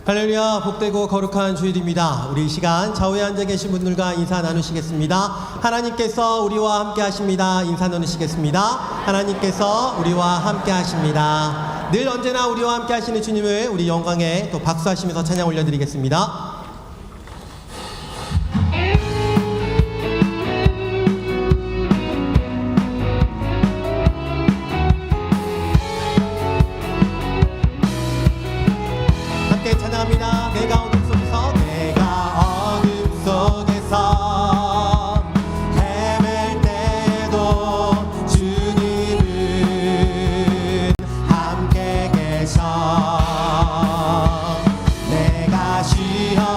할렐루야, 복되고 거룩한 주일입니다. 우리 이 시간 좌우에 앉아 계신 분들과 인사 나누시겠습니다. 하나님께서 우리와 함께 하십니다. 인사 나누시겠습니다. 하나님께서 우리와 함께 하십니다. 늘 언제나 우리와 함께 하시는 주님을 우리 영광에 또 박수하시면서 찬양 올려드리겠습니다. 찬양합니다. 내가 어둠 속에서 헤맬 때도 주님은 함께 계셔. 내가 쉬어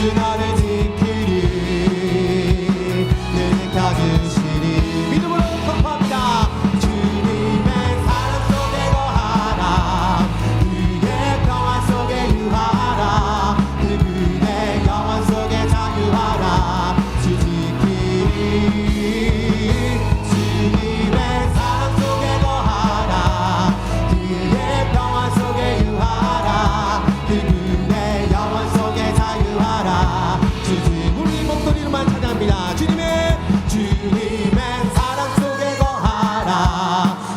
주 나를 지키리 늘 지켜주시리 믿음으로 선포합니다. 주님의 사랑 속에 거하라 그의 평화 속에 유하라 그분의 영원 속에 자유하라 주 지키리 주님의 사랑 속에 거하라 그의 평화 속에 유하라 그분의 영원 속에 자유하라 주님 우리 목소리로만 찬양합니다. 주님의 사랑 속에 거하라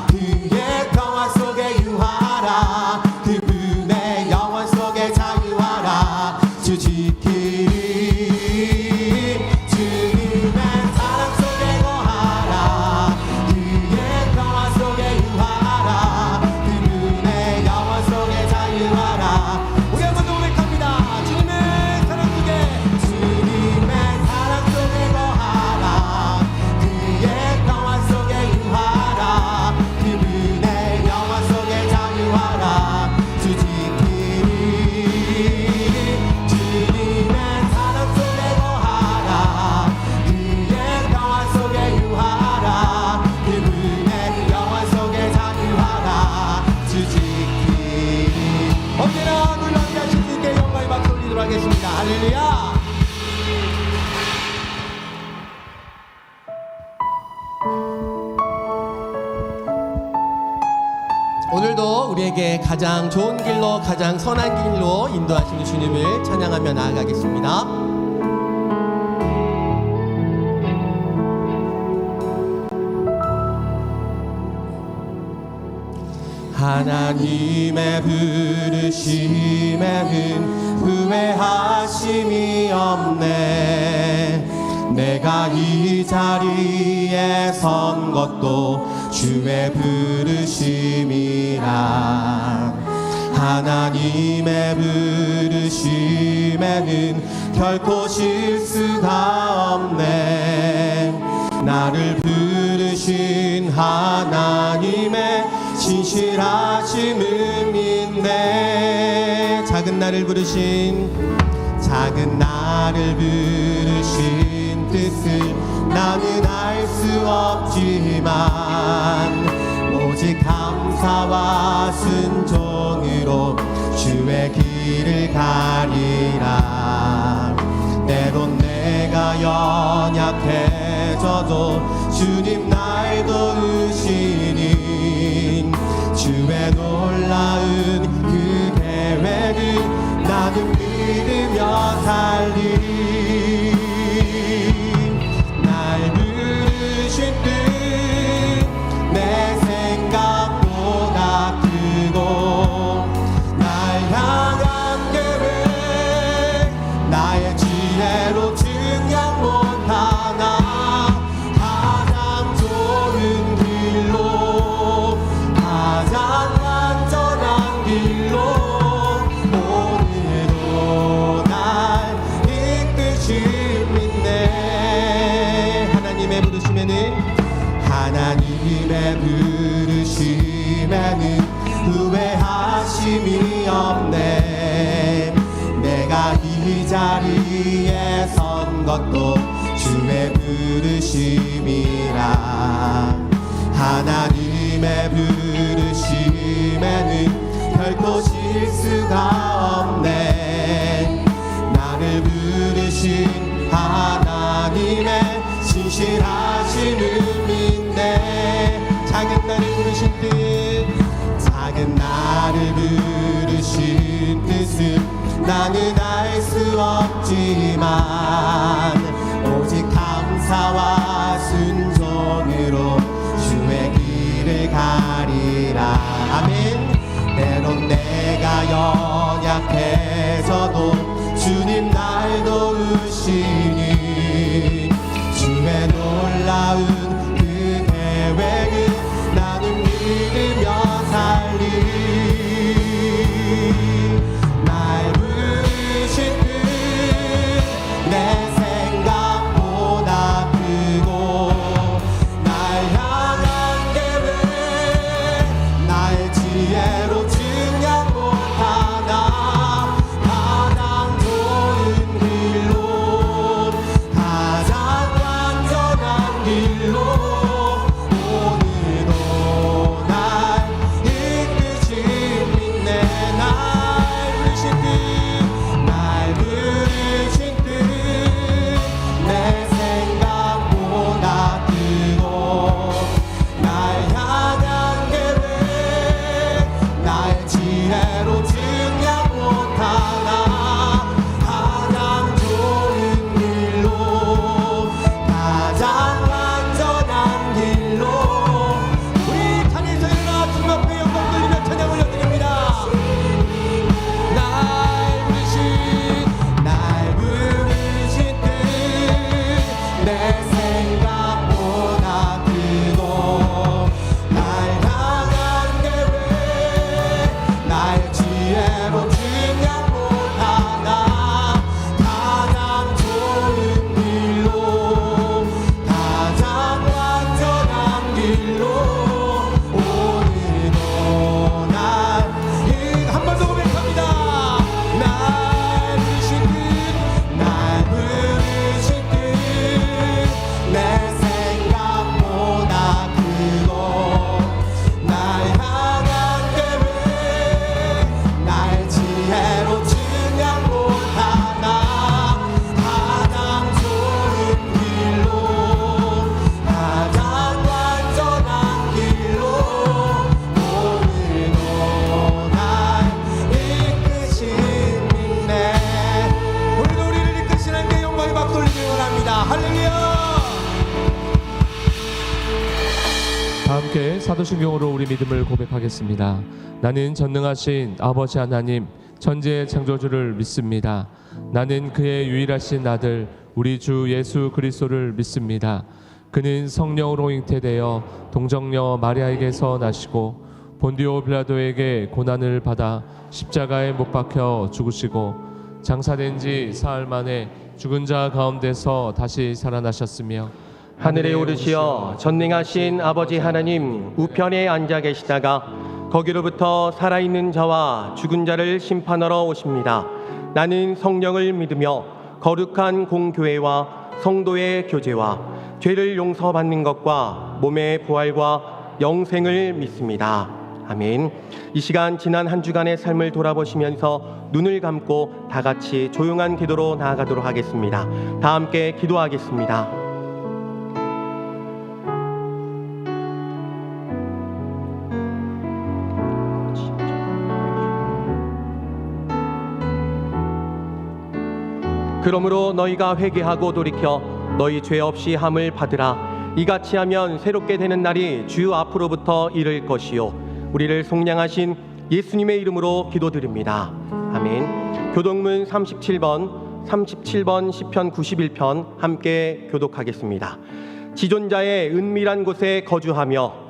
그의 평화 속에 유하라 그분의 영원 속에 자유하라 주 지키리 주님의 사랑 속에 거하라 그의 평화 속에 유하라 그분의 영원 속에 자유하라 우리 한번 더 고백합니다. 주님의 사랑 속에 거하라 그의 평화 속에 유하라 그분의 영원 속에 자유하라 주 지키리 주님의 사랑 속에 거하라 그의 평화 속에 유하라 그분의 영원 속에 자유하라 주 지키리 언제나 놀라게 하신 주님께 영광의 박수 올리도록 하겠습니다. 할렐루야. 오늘도 우리에게 가장 좋은 길로 가장 선한 길로 인도하시는 주님을 찬양하며 나아가겠습니다. 하나님의 부르심에는 후회하심이 없네 내가 이 자리에 선 것도 주의 부르심이라 하나님의 부르심에는 결코 실수가 없네 나를 부르신 하나님의 신실하심을 믿네 작은 나를 부르신 뜻을 나는 알 수 없지만 오직 감사와 순종으로 주의 길을 가리라 때론 내가 연약해져도 주님 날 도우시니 주의 놀라운 그 계획을 나는 믿으며 살리 날 부르신 뜻 내 생각보다 크고 날 향한 계획 나의 지혜로 증량 못하나 가장 좋은 길로 가장 안전한 길로 오늘도 날 이끄시 믿네 하나님의 부르심에는 후회하심이 없네 내가 이 자리에 선 것도 주의 부르심이라 하나님의 부르심에는 결코 실수가 없네 나를 부르신 하나님의 신실하심을 믿네 작은 나를 부르신 뜻을 나는 알 수 없지만 오직 감사와 순종으로 주의 길을 가리라 아멘 때론 내가 연약해져도 주님 날 도우시니 주의 놀라운 그 계획을 나는 믿으며 살리 날 부르신 뜻 내 생각보다 크고 날 향한 계획 나의 지혜로 증량 못하나 가장 좋은 길 할렐루야. 다 함께 사도신경으로 우리 믿음을 고백하겠습니다. 나는 전능하신 아버지 하나님 천지의 창조주를 믿습니다. 나는 그의 유일하신 아들 우리 주 예수 그리스도를 믿습니다. 그는 성령으로 잉태되어 동정녀 마리아에게서 나시고 본디오 빌라도에게 고난을 받아 십자가에 못 박혀 죽으시고 장사된 지 사흘 만에 죽은 자 가운데서 다시 살아나셨으며 하늘에 오르시어 전능하신 아버지 하나님 우편에 앉아 계시다가 거기로부터 살아있는 자와 죽은 자를 심판하러 오십니다. 나는 성령을 믿으며 거룩한 공교회와 성도의 교제와 죄를 용서받는 것과 몸의 부활과 영생을 믿습니다. 아멘. 이 시간 지난 한 주간의 삶을 돌아보시면서 눈을 감고 다 같이 조용한 기도로 나아가도록 하겠습니다. 다 함께 기도하겠습니다. 그러므로 너희가 회개하고 돌이켜 너희 죄 없이 함을 받으라. 이같이 하면 새롭게 되는 날이 주 앞으로부터 이를 것이요 우리를 속량하신 예수님의 이름으로 기도드립니다. 아멘. 교독문 37번 시편 91편 함께 교독하겠습니다. 지존자의 은밀한 곳에 거주하며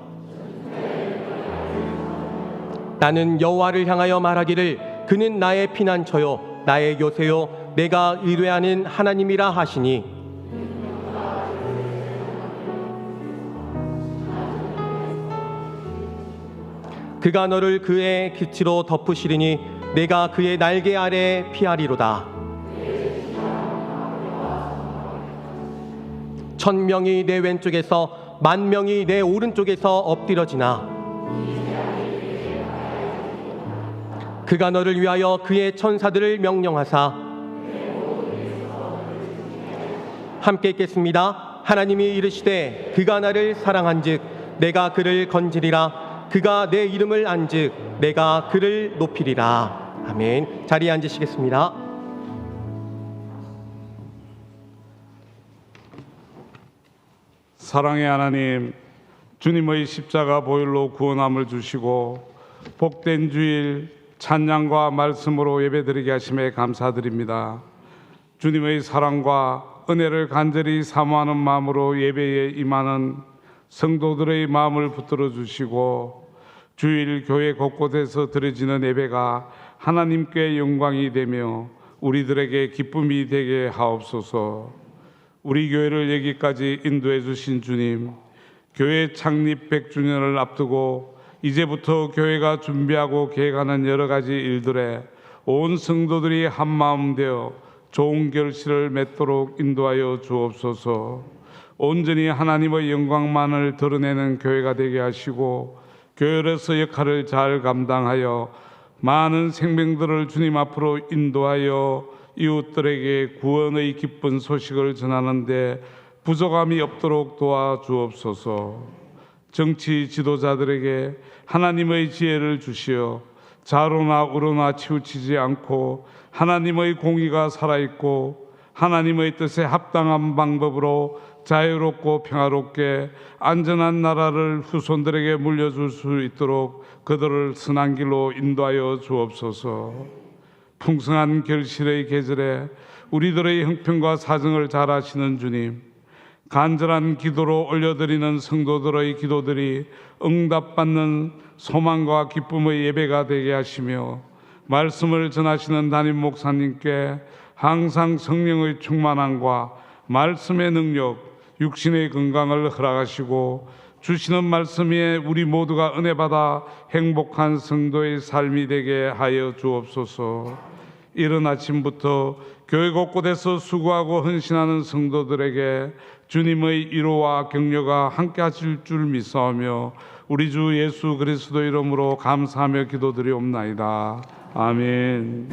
나는 여호와를 향하여 말하기를 그는 나의 피난처요 나의 요새요 내가 의뢰하는 하나님이라 하시니 그가 너를 그의 깃으로 덮으시리니 내가 그의 날개 아래 피하리로다. 천명이 내 왼쪽에서 만명이 내 오른쪽에서 엎드러지나 그가 너를 위하여 그의 천사들을 명령하사 함께 읽겠습니다. 하나님이 이르시되 그가 나를 사랑한즉 내가 그를 건지리라. 그가 내 이름을 안즉 내가 그를 높이리라. 아멘. 자리에 앉으시겠습니다. 사랑의 하나님, 주님의 십자가 보혈로 구원함을 주시고 복된 주일 찬양과 말씀으로 예배드리게 하심에 감사드립니다. 주님의 사랑과 은혜를 간절히 사모하는 마음으로 예배에 임하는 성도들의 마음을 붙들어 주시고 주일 교회 곳곳에서 드려지는 예배가 하나님께 영광이 되며 우리들에게 기쁨이 되게 하옵소서. 우리 교회를 여기까지 인도해 주신 주님, 교회 창립 100주년을 앞두고 이제부터 교회가 준비하고 계획하는 여러 가지 일들에 온 성도들이 한마음 되어 좋은 결실을 맺도록 인도하여 주옵소서. 온전히 하나님의 영광만을 드러내는 교회가 되게 하시고 교회로서 역할을 잘 감당하여 많은 생명들을 주님 앞으로 인도하여 이웃들에게 구원의 기쁜 소식을 전하는데 부족함이 없도록 도와주옵소서. 정치 지도자들에게 하나님의 지혜를 주시어 좌로나 우로나 치우치지 않고 하나님의 공의가 살아있고 하나님의 뜻에 합당한 방법으로 자유롭고 평화롭게 안전한 나라를 후손들에게 물려줄 수 있도록 그들을 선한 길로 인도하여 주옵소서. 풍성한 결실의 계절에 우리들의 형편과 사정을 잘 아시는 주님, 간절한 기도로 올려드리는 성도들의 기도들이 응답받는 소망과 기쁨의 예배가 되게 하시며 말씀을 전하시는 담임 목사님께 항상 성령의 충만함과 말씀의 능력, 육신의 건강을 허락하시고 주시는 말씀에 우리 모두가 은혜 받아 행복한 성도의 삶이 되게 하여 주옵소서. 이른 아침부터 교회 곳곳에서 수고하고 헌신하는 성도들에게 주님의 위로와 격려가 함께 하실 줄 믿사오며 우리 주 예수 그리스도 이름으로 감사하며 기도드리옵나이다. 아멘.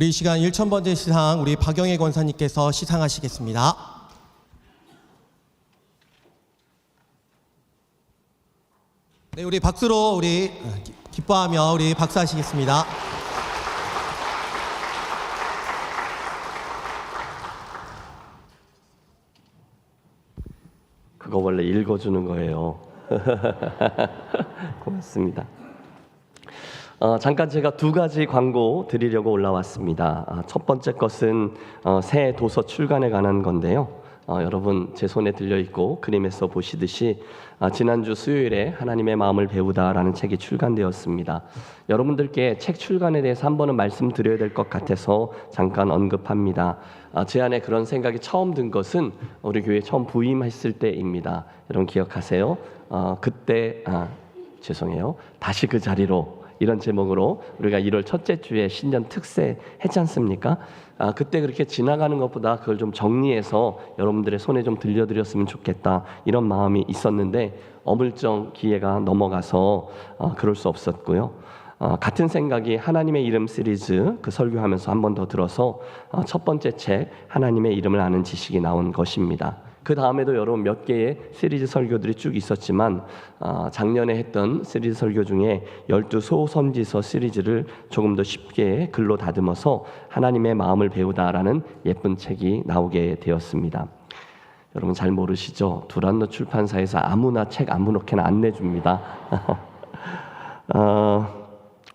우리 이 시간 1000번째 시상 우리 박영애 권사님께서 시상하시겠습니다. 네, 우리 박수로 우리 기뻐하며 우리 박수하시겠습니다. 그거 원래 읽어주는 거예요. 고맙습니다. 잠깐 제가 두 가지 광고 드리려고 올라왔습니다. 첫 번째 것은 새 도서 출간에 관한 건데요. 여러분 제 손에 들려 있고 그림에서 보시듯이 지난주 수요일에 하나님의 마음을 배우다라는 책이 출간되었습니다. 여러분들께 책 출간에 대해서 한 번은 말씀드려야 될 것 같아서 잠깐 언급합니다. 제 안에 그런 생각이 처음 든 것은 우리 교회 처음 부임했을 때입니다. 여러분 기억하세요? 그때 죄송해요. 다시 그 자리로 이런 제목으로 우리가 1월 첫째 주에 신년 특세 했지 않습니까? 그때 그렇게 지나가는 것보다 그걸 좀 정리해서 여러분들의 손에 좀 들려드렸으면 좋겠다 이런 마음이 있었는데 어물쩡 기회가 넘어가서 그럴 수 없었고요. 같은 생각이 하나님의 이름 시리즈 그 설교하면서 한 번 더 들어서 첫 번째 책 하나님의 이름을 아는 지식이 나온 것입니다. 그 다음에도 여러분 몇 개의 시리즈 설교들이 쭉 있었지만 작년에 했던 시리즈 설교 중에 12소선지서 시리즈를 조금 더 쉽게 글로 다듬어서 하나님의 마음을 배우다라는 예쁜 책이 나오게 되었습니다. 여러분 잘 모르시죠? 두란노 출판사에서 아무나 책 아무렇게나 안 내줍니다.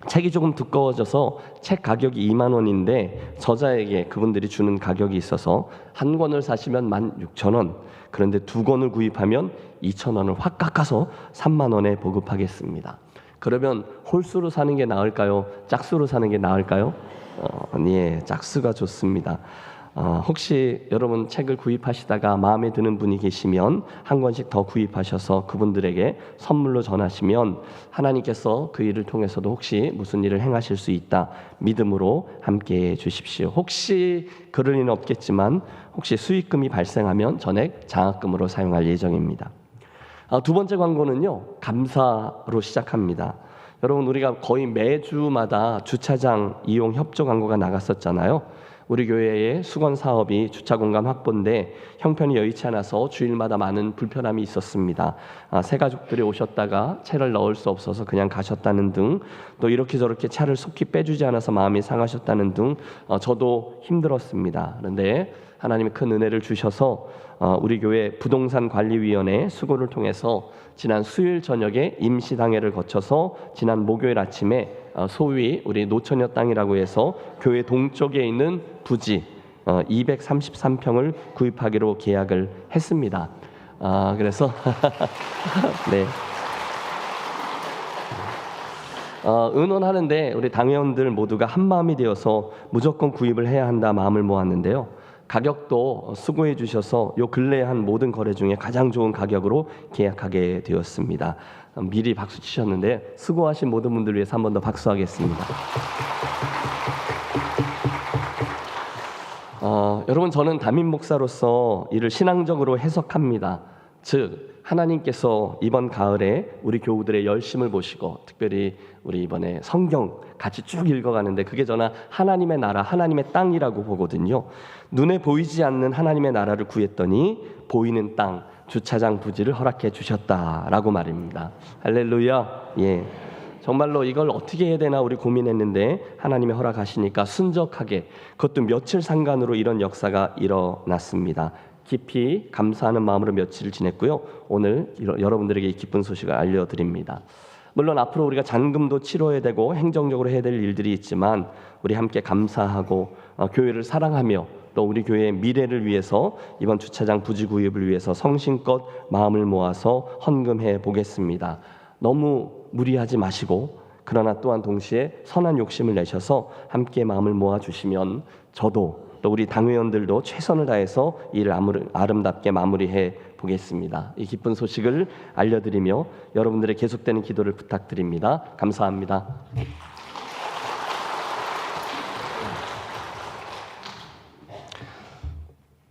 책이 조금 두꺼워져서 책 가격이 2만 원인데 저자에게 그분들이 주는 가격이 있어서 한 권을 사시면 16,000원, 그런데 두 권을 구입하면 2,000원을 확 깎아서 3만 원에 보급하겠습니다. 그러면 홀수로 사는 게 나을까요? 짝수로 사는 게 나을까요? 예, 짝수가 좋습니다. 혹시 여러분 책을 구입하시다가 마음에 드는 분이 계시면 한 권씩 더 구입하셔서 그분들에게 선물로 전하시면 하나님께서 그 일을 통해서도 혹시 무슨 일을 행하실 수 있다 믿음으로 함께해 주십시오. 혹시 그럴 리는 없겠지만 혹시 수익금이 발생하면 전액 장학금으로 사용할 예정입니다. 두 번째 광고는요, 감사로 시작합니다. 여러분 우리가 거의 매주마다 주차장 이용 협조 광고가 나갔었잖아요. 우리 교회의 수건 사업이 주차 공간 확보인데 형편이 여의치 않아서 주일마다 많은 불편함이 있었습니다. 새 가족들이 오셨다가 차를 넣을 수 없어서 그냥 가셨다는 등, 또 이렇게 저렇게 차를 속히 빼주지 않아서 마음이 상하셨다는 등 저도 힘들었습니다. 그런데 하나님이 큰 은혜를 주셔서 우리 교회 부동산관리위원회 수고를 통해서 지난 수요일 저녁에 임시당회를 거쳐서 지난 목요일 아침에 소위 우리 노처녀 땅이라고 해서 교회 동쪽에 있는 부지 233평을 구입하기로 계약을 했습니다. 그래서 네. 의논하는데 우리 당회원들 모두가 한 마음이 되어서 무조건 구입을 해야 한다 마음을 모았는데요. 가격도 수고해 주셔서 요 근래에 한 모든 거래 중에 가장 좋은 가격으로 계약하게 되었습니다. 미리 박수 치셨는데 수고하신 모든 분들 위해서 한 번 더 박수하겠습니다. 여러분 저는 담임 목사로서 이를 신앙적으로 해석합니다. 즉 하나님께서 이번 가을에 우리 교우들의 열심을 보시고 특별히 우리 이번에 성경 같이 쭉 읽어가는데 그게 저는 하나님의 나라, 하나님의 땅이라고 보거든요. 눈에 보이지 않는 하나님의 나라를 구했더니 보이는 땅, 주차장 부지를 허락해 주셨다라고 말입니다. 할렐루야. 예. 정말로 이걸 어떻게 해야 되나 우리 고민했는데 하나님의 허락하시니까 순적하게 그것도 며칠 상간으로 이런 역사가 일어났습니다. 깊이 감사하는 마음으로 며칠을 지냈고요. 오늘 여러분들에게 이 기쁜 소식을 알려드립니다. 물론 앞으로 우리가 잔금도 치러야 되고 행정적으로 해야 될 일들이 있지만 우리 함께 감사하고 교회를 사랑하며 또 우리 교회의 미래를 위해서 이번 주차장 부지 구입을 위해서 성심껏 마음을 모아서 헌금해 보겠습니다. 너무 무리하지 마시고 그러나 또한 동시에 선한 욕심을 내셔서 함께 마음을 모아주시면 저도 또 우리 당회원들도 최선을 다해서 이를 아름답게 마무리해 보겠습니다. 이 기쁜 소식을 알려드리며 여러분들의 계속되는 기도를 부탁드립니다. 감사합니다.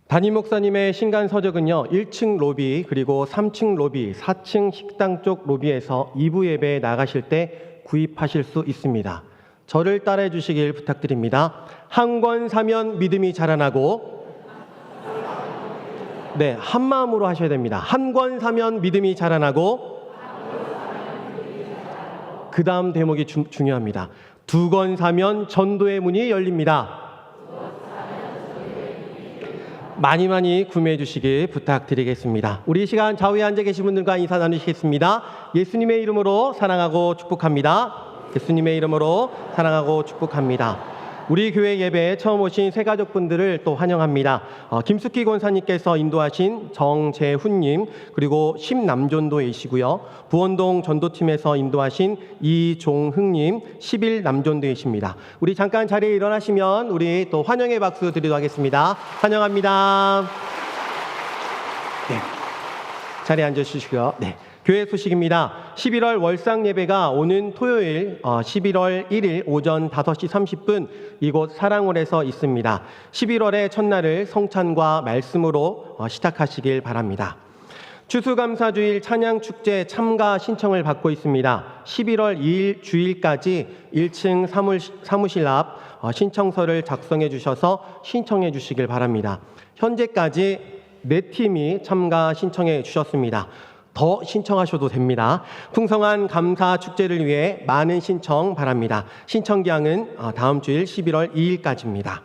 담임 목사님의 신간 서적은요 1층 로비 그리고 3층 로비 4층 식당 쪽 로비에서 2부 예배에 나가실 때 구입하실 수 있습니다. 저를 따라해 주시길 부탁드립니다. 한 권 사면 믿음이 자라나고, 네, 한 마음으로 하셔야 됩니다. 한 권 사면 믿음이 자라나고, 그 다음 대목이 중요합니다. 두 권 사면 전도의 문이 열립니다. 많이 구매해 주시길 부탁드리겠습니다. 우리 이 시간 좌우에 앉아 계신 분들과 인사 나누시겠습니다. 예수님의 이름으로 사랑하고 축복합니다. 예수님의 이름으로 사랑하고 축복합니다. 우리 교회 예배에 처음 오신 새 가족분들을 또 환영합니다. 김숙희 권사님께서 인도하신 정재훈님, 그리고 심남전도이시고요. 부원동 전도팀에서 인도하신 이종흥님, 11남전도이십니다. 우리 잠깐 자리에 일어나시면 우리 또 환영의 박수 드리도록 하겠습니다. 환영합니다. 네, 자리에 앉아주시고요. 네. 교회 소식입니다. 11월 월상 예배가 오는 토요일 11월 1일 오전 5시 30분 이곳 사랑홀에서 있습니다. 11월의 첫날을 성찬과 말씀으로 시작하시길 바랍니다. 추수감사주일 찬양축제 참가 신청을 받고 있습니다. 11월 2일 주일까지 1층 사무실 앞 신청서를 작성해 주셔서 신청해 주시길 바랍니다. 현재까지 4팀이 참가 신청해 주셨습니다. 더 신청하셔도 됩니다. 풍성한 감사 축제를 위해 많은 신청 바랍니다. 신청 기한은 다음 주일 11월 2일까지입니다.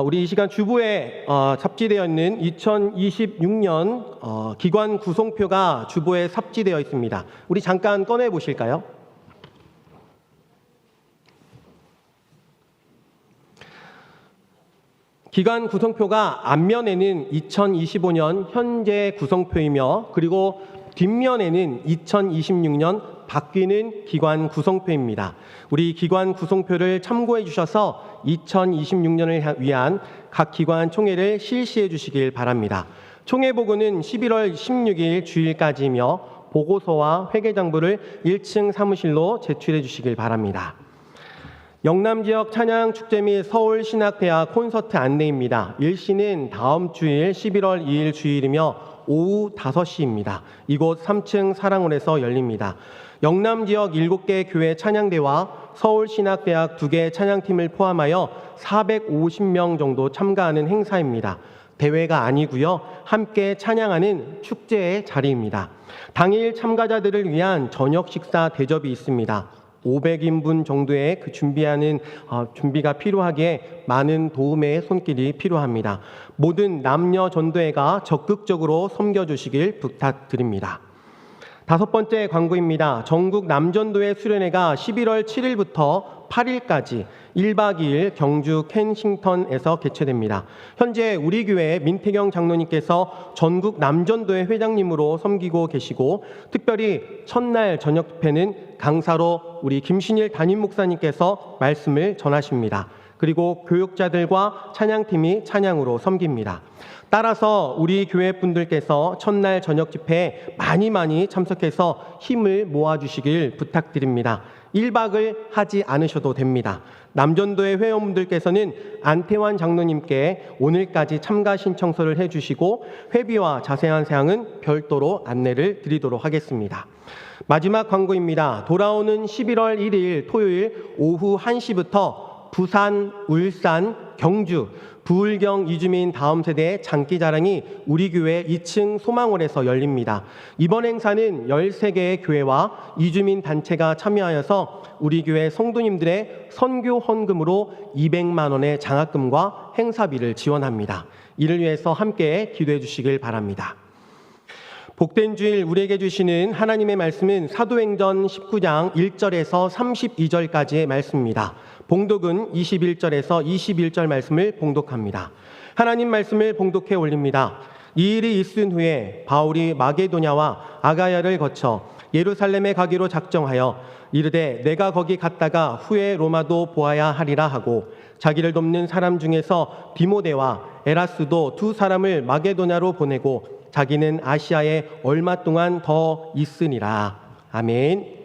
우리 이 시간 주보에 삽지되어 있는 2026년 기관 구성표가 주보에 삽지되어 있습니다. 우리 잠깐 꺼내 보실까요? 기관 구성표가 앞면에는 2025년 현재 구성표이며, 그리고 뒷면에는 2026년 바뀌는 기관 구성표입니다. 우리 기관 구성표를 참고해 주셔서 2026년을 위한 각 기관 총회를 실시해 주시길 바랍니다. 총회 보고는 11월 16일 주일까지이며 보고서와 회계장부를 1층 사무실로 제출해 주시길 바랍니다. 영남지역 찬양축제 및 서울신학대학 콘서트 안내입니다. 일시는 다음 주일 11월 2일 주일이며 오후 5시입니다. 이곳 3층 사랑홀에서 열립니다. 영남지역 7개 교회 찬양대와 서울신학대학 2개 찬양팀을 포함하여 450명 정도 참가하는 행사입니다. 대회가 아니고요. 함께 찬양하는 축제의 자리입니다. 당일 참가자들을 위한 저녁 식사 대접이 있습니다. 500인분 정도의 준비가 필요하기에 많은 도움의 손길이 필요합니다. 모든 남녀 전도회가 적극적으로 섬겨주시길 부탁드립니다. 5번째 광고입니다. 전국 남전도회 수련회가 11월 7일부터 8일까지 1박 2일 경주 켄싱턴에서 개최됩니다. 현재 우리 교회 민태경 장로님께서 전국 남전도회 회장님으로 섬기고 계시고, 특별히 첫날 저녁 집회는 강사로 우리 김신일 담임 목사님께서 말씀을 전하십니다. 그리고 교육자들과 찬양팀이 찬양으로 섬깁니다. 따라서 우리 교회 분들께서 첫날 저녁 집회에 많이 참석해서 힘을 모아주시길 부탁드립니다. 1박을 하지 않으셔도 됩니다. 남전도의 회원분들께서는 안태환 장로님께 오늘까지 참가 신청서를 해주시고, 회비와 자세한 사항은 별도로 안내를 드리도록 하겠습니다. 마지막 광고입니다. 돌아오는 11월 1일 토요일 오후 1시부터 부산, 울산, 경주, 부울경 이주민 다음 세대의 장기자랑이 우리 교회 2층 소망홀에서 열립니다. 이번 행사는 13개의 교회와 이주민 단체가 참여하여서 우리 교회 성도님들의 선교 헌금으로 200만 원의 장학금과 행사비를 지원합니다. 이를 위해서 함께 기도해 주시길 바랍니다. 복된 주일 우리에게 주시는 하나님의 말씀은 사도행전 19장 1절에서 32절까지의 말씀입니다. 봉독은 21절에서 21절 말씀을 봉독합니다. 하나님 말씀을 봉독해 올립니다. 이 일이 있은 후에 바울이 마게도냐와 아가야를 거쳐 예루살렘에 가기로 작정하여 이르되 내가 거기 갔다가 후에 로마도 보아야 하리라 하고, 자기를 돕는 사람 중에서 디모데와 에라스도 2 사람을 마게도냐로 보내고 자기는 아시아에 얼마 동안 더 있으니라. 아멘.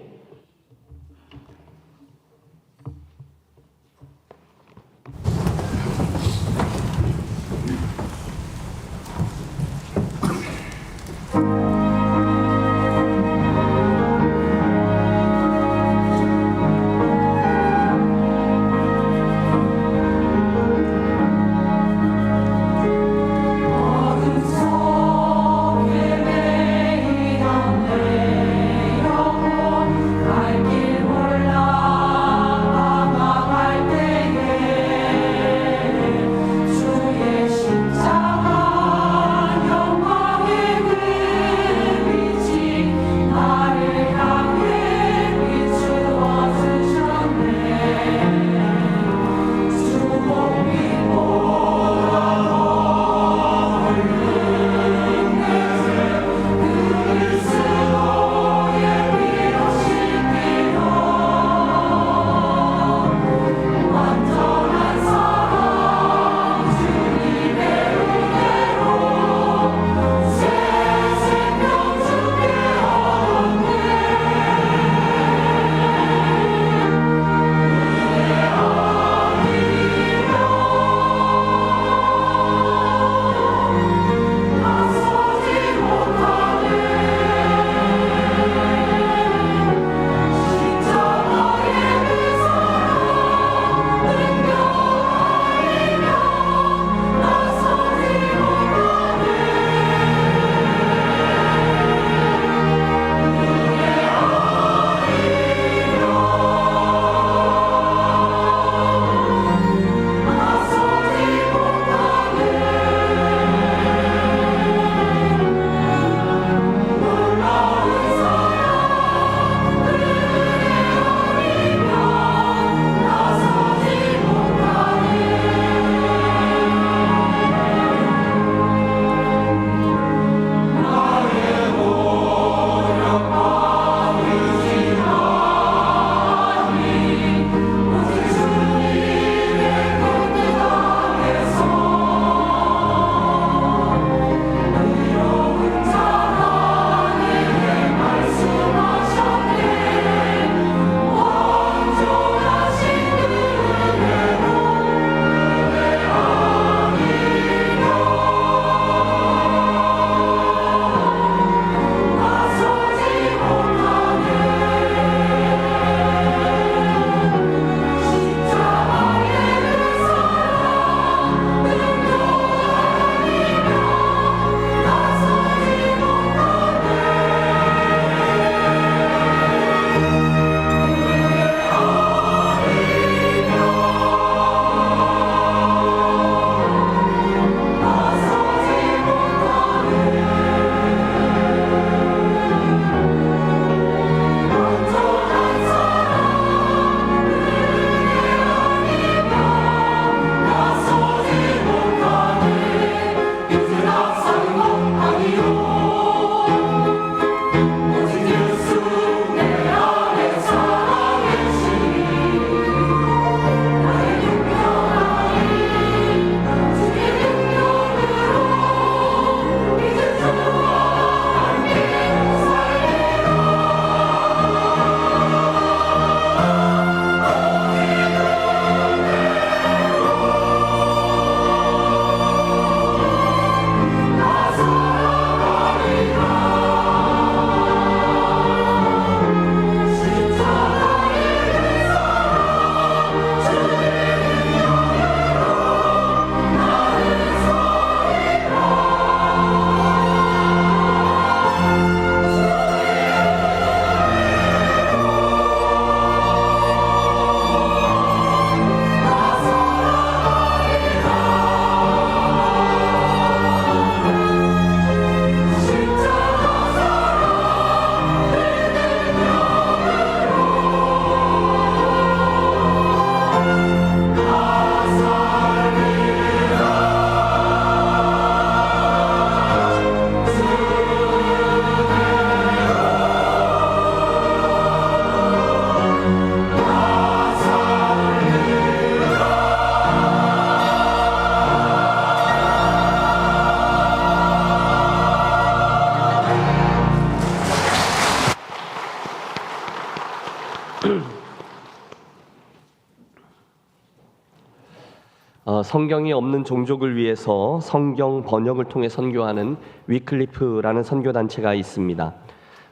성경이 없는 종족을 위해서 성경 번역을 통해 선교하는 위클리프라는 선교단체가 있습니다.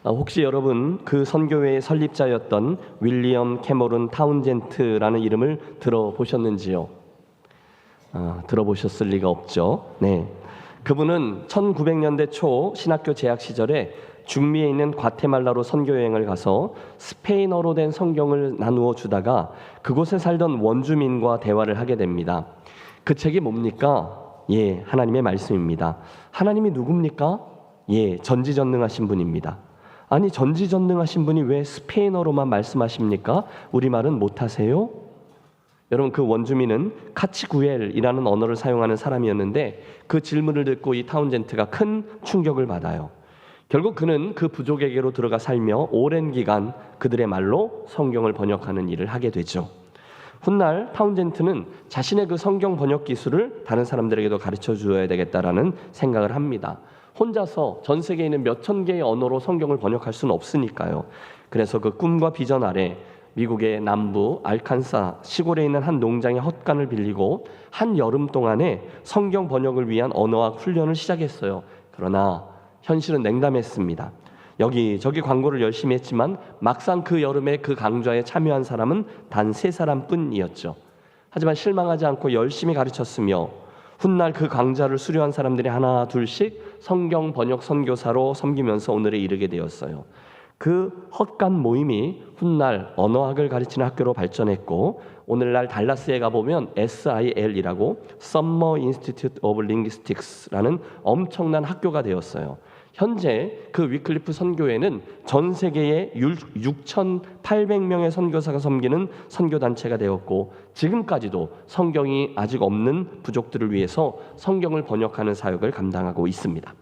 혹시 여러분 그 선교회의 설립자였던 윌리엄 캐머런 타운젠트라는 이름을 들어보셨는지요? 들어보셨을 리가 없죠. 네, 그분은 1900년대 초 신학교 재학 시절에 중미에 있는 과테말라로 선교여행을 가서 스페인어로 된 성경을 나누어 주다가 그곳에 살던 원주민과 대화를 하게 됩니다. 그 책이 뭡니까? 예, 하나님의 말씀입니다. 하나님이 누굽니까? 예, 전지전능하신 분입니다. 아니, 전지전능하신 분이 왜 스페인어로만 말씀하십니까? 우리말은 못하세요? 여러분, 그 원주민은 카치구엘이라는 언어를 사용하는 사람이었는데 그 질문을 듣고 이 타운젠트가 큰 충격을 받아요. 결국 그는 그 부족에게로 들어가 살며 오랜 기간 그들의 말로 성경을 번역하는 일을 하게 되죠. 훗날 타운젠트는 자신의 그 성경 번역 기술을 다른 사람들에게도 가르쳐 주어야 되겠다라는 생각을 합니다. 혼자서 전 세계에 있는 몇천 개의 언어로 성경을 번역할 수는 없으니까요. 그래서 그 꿈과 비전 아래 미국의 남부 알칸사 시골에 있는 한 농장의 헛간을 빌리고 한 여름 동안에 성경 번역을 위한 언어학 훈련을 시작했어요. 그러나 현실은 냉담했습니다. 여기저기 광고를 열심히 했지만 막상 그 여름에 그 강좌에 참여한 사람은 단 3사람뿐이었죠. 하지만 실망하지 않고 열심히 가르쳤으며 훗날 그 강좌를 수료한 사람들이 하나 둘씩 성경 번역 선교사로 섬기면서 오늘에 이르게 되었어요. 그 헛간 모임이 훗날 언어학을 가르치는 학교로 발전했고 오늘날 달라스에 가보면 SIL이라고 Summer Institute of Linguistics라는 엄청난 학교가 되었어요. 현재 그 위클리프 선교회는 전 세계에 6,800명의 선교사가 섬기는 선교단체가 되었고 지금까지도 성경이 아직 없는 부족들을 위해서 성경을 번역하는 사역을 감당하고 있습니다.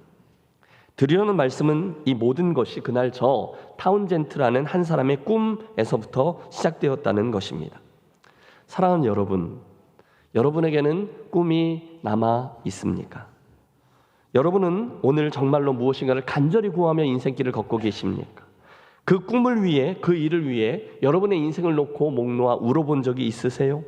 드리려는 말씀은 이 모든 것이 그날 저 타운젠트라는 한 사람의 꿈에서부터 시작되었다는 것입니다. 사랑하는 여러분, 여러분에게는 꿈이 남아 있습니까? 여러분은 오늘 정말로 무엇인가를 간절히 구하며 인생길을 걷고 계십니까? 그 꿈을 위해, 그 일을 위해 여러분의 인생을 놓고 목 놓아 울어본 적이 있으세요?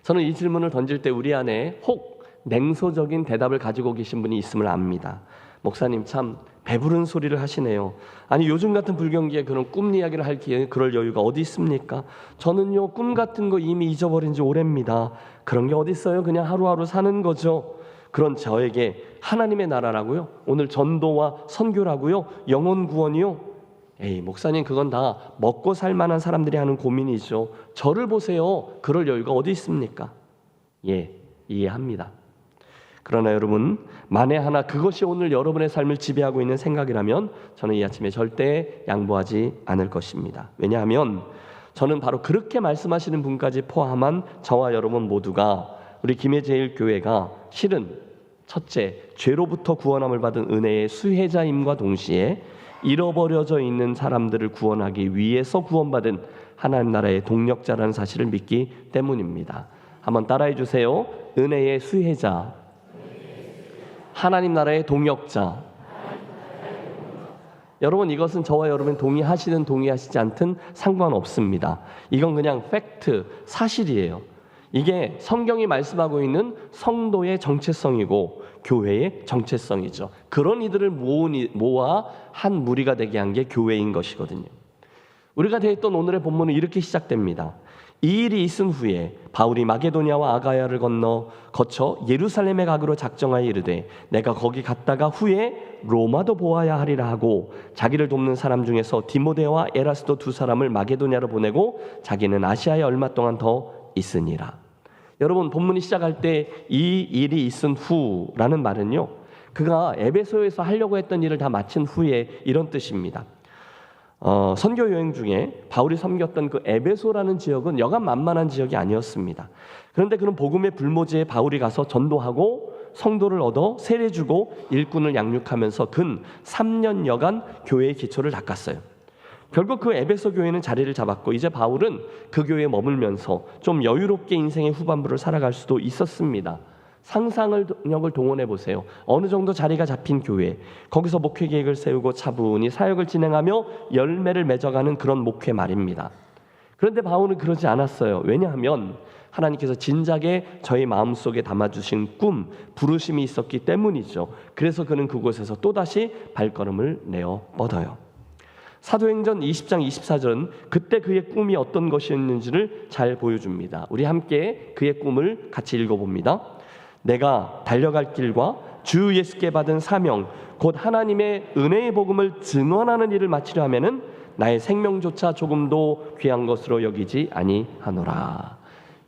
저는 이 질문을 던질 때 우리 안에 혹 냉소적인 대답을 가지고 계신 분이 있음을 압니다. 목사님 참 배부른 소리를 하시네요. 아니 요즘 같은 불경기에 그런 꿈 이야기를 할 기회에 그럴 여유가 어디 있습니까? 저는요 꿈 같은 거 이미 잊어버린 지 오래입니다. 그런 게 어디 있어요? 그냥 하루하루 사는 거죠. 그런 저에게 하나님의 나라라고요? 오늘 전도와 선교라고요? 영혼 구원이요? 에이 목사님 그건 다 먹고 살 만한 사람들이 하는 고민이죠. 저를 보세요. 그럴 여유가 어디 있습니까? 예, 이해합니다. 그러나 여러분 만에 하나 그것이 오늘 여러분의 삶을 지배하고 있는 생각이라면 저는 이 아침에 절대 양보하지 않을 것입니다. 왜냐하면 저는 바로 그렇게 말씀하시는 분까지 포함한 저와 여러분 모두가 우리 김해제일교회가 실은 첫째, 죄로부터 구원함을 받은 은혜의 수혜자임과 동시에 잃어버려져 있는 사람들을 구원하기 위해서 구원받은 하나님 나라의 동력자라는 사실을 믿기 때문입니다. 한번 따라해 주세요. 은혜의 수혜자, 하나님 나라의 동역자. 여러분 이것은 저와 여러분 동의하시든 동의하시지 않든 상관없습니다. 이건 그냥 팩트, 사실이에요. 이게 성경이 말씀하고 있는 성도의 정체성이고 교회의 정체성이죠. 그런 이들을 모아 한 무리가 되게 한 게 교회인 것이거든요. 우리가 대했던 오늘의 본문은 이렇게 시작됩니다. 이 일이 있은 후에 바울이 마게도냐와 아가야를 거쳐 예루살렘에 가기로 작정하여 이르되 내가 거기 갔다가 후에 로마도 보아야 하리라 하고 자기를 돕는 사람 중에서 디모데와 에라스도 2사람을 마게도냐로 보내고 자기는 아시아에 얼마 동안 더 있으니라. 여러분 본문이 시작할 때 이 일이 있은 후라는 말은요 그가 에베소에서 하려고 했던 일을 다 마친 후에 이런 뜻입니다. 선교 여행 중에 바울이 섬겼던 그 에베소라는 지역은 여간 만만한 지역이 아니었습니다. 그런데 그런 복음의 불모지에 바울이 가서 전도하고 성도를 얻어 세례주고 일꾼을 양육하면서 근 3년여간 교회의 기초를 닦았어요. 결국 그 에베소 교회는 자리를 잡았고 이제 바울은 그 교회에 머물면서 좀 여유롭게 인생의 후반부를 살아갈 수도 있었습니다. 상상력을 동원해 보세요. 어느 정도 자리가 잡힌 교회, 거기서 목회 계획을 세우고 차분히 사역을 진행하며 열매를 맺어가는 그런 목회 말입니다. 그런데 바울은 그러지 않았어요. 왜냐하면 하나님께서 진작에 저희 마음속에 담아주신 꿈, 부르심이 있었기 때문이죠. 그래서 그는 그곳에서 또다시 발걸음을 내어 뻗어요. 사도행전 20장 24절은 그때 그의 꿈이 어떤 것이었는지를 잘 보여줍니다. 우리 함께 그의 꿈을 같이 읽어봅니다. 내가 달려갈 길과 주 예수께 받은 사명, 곧 하나님의 은혜의 복음을 증언하는 일을 마치려 하면은 나의 생명조차 조금도 귀한 것으로 여기지 아니하노라.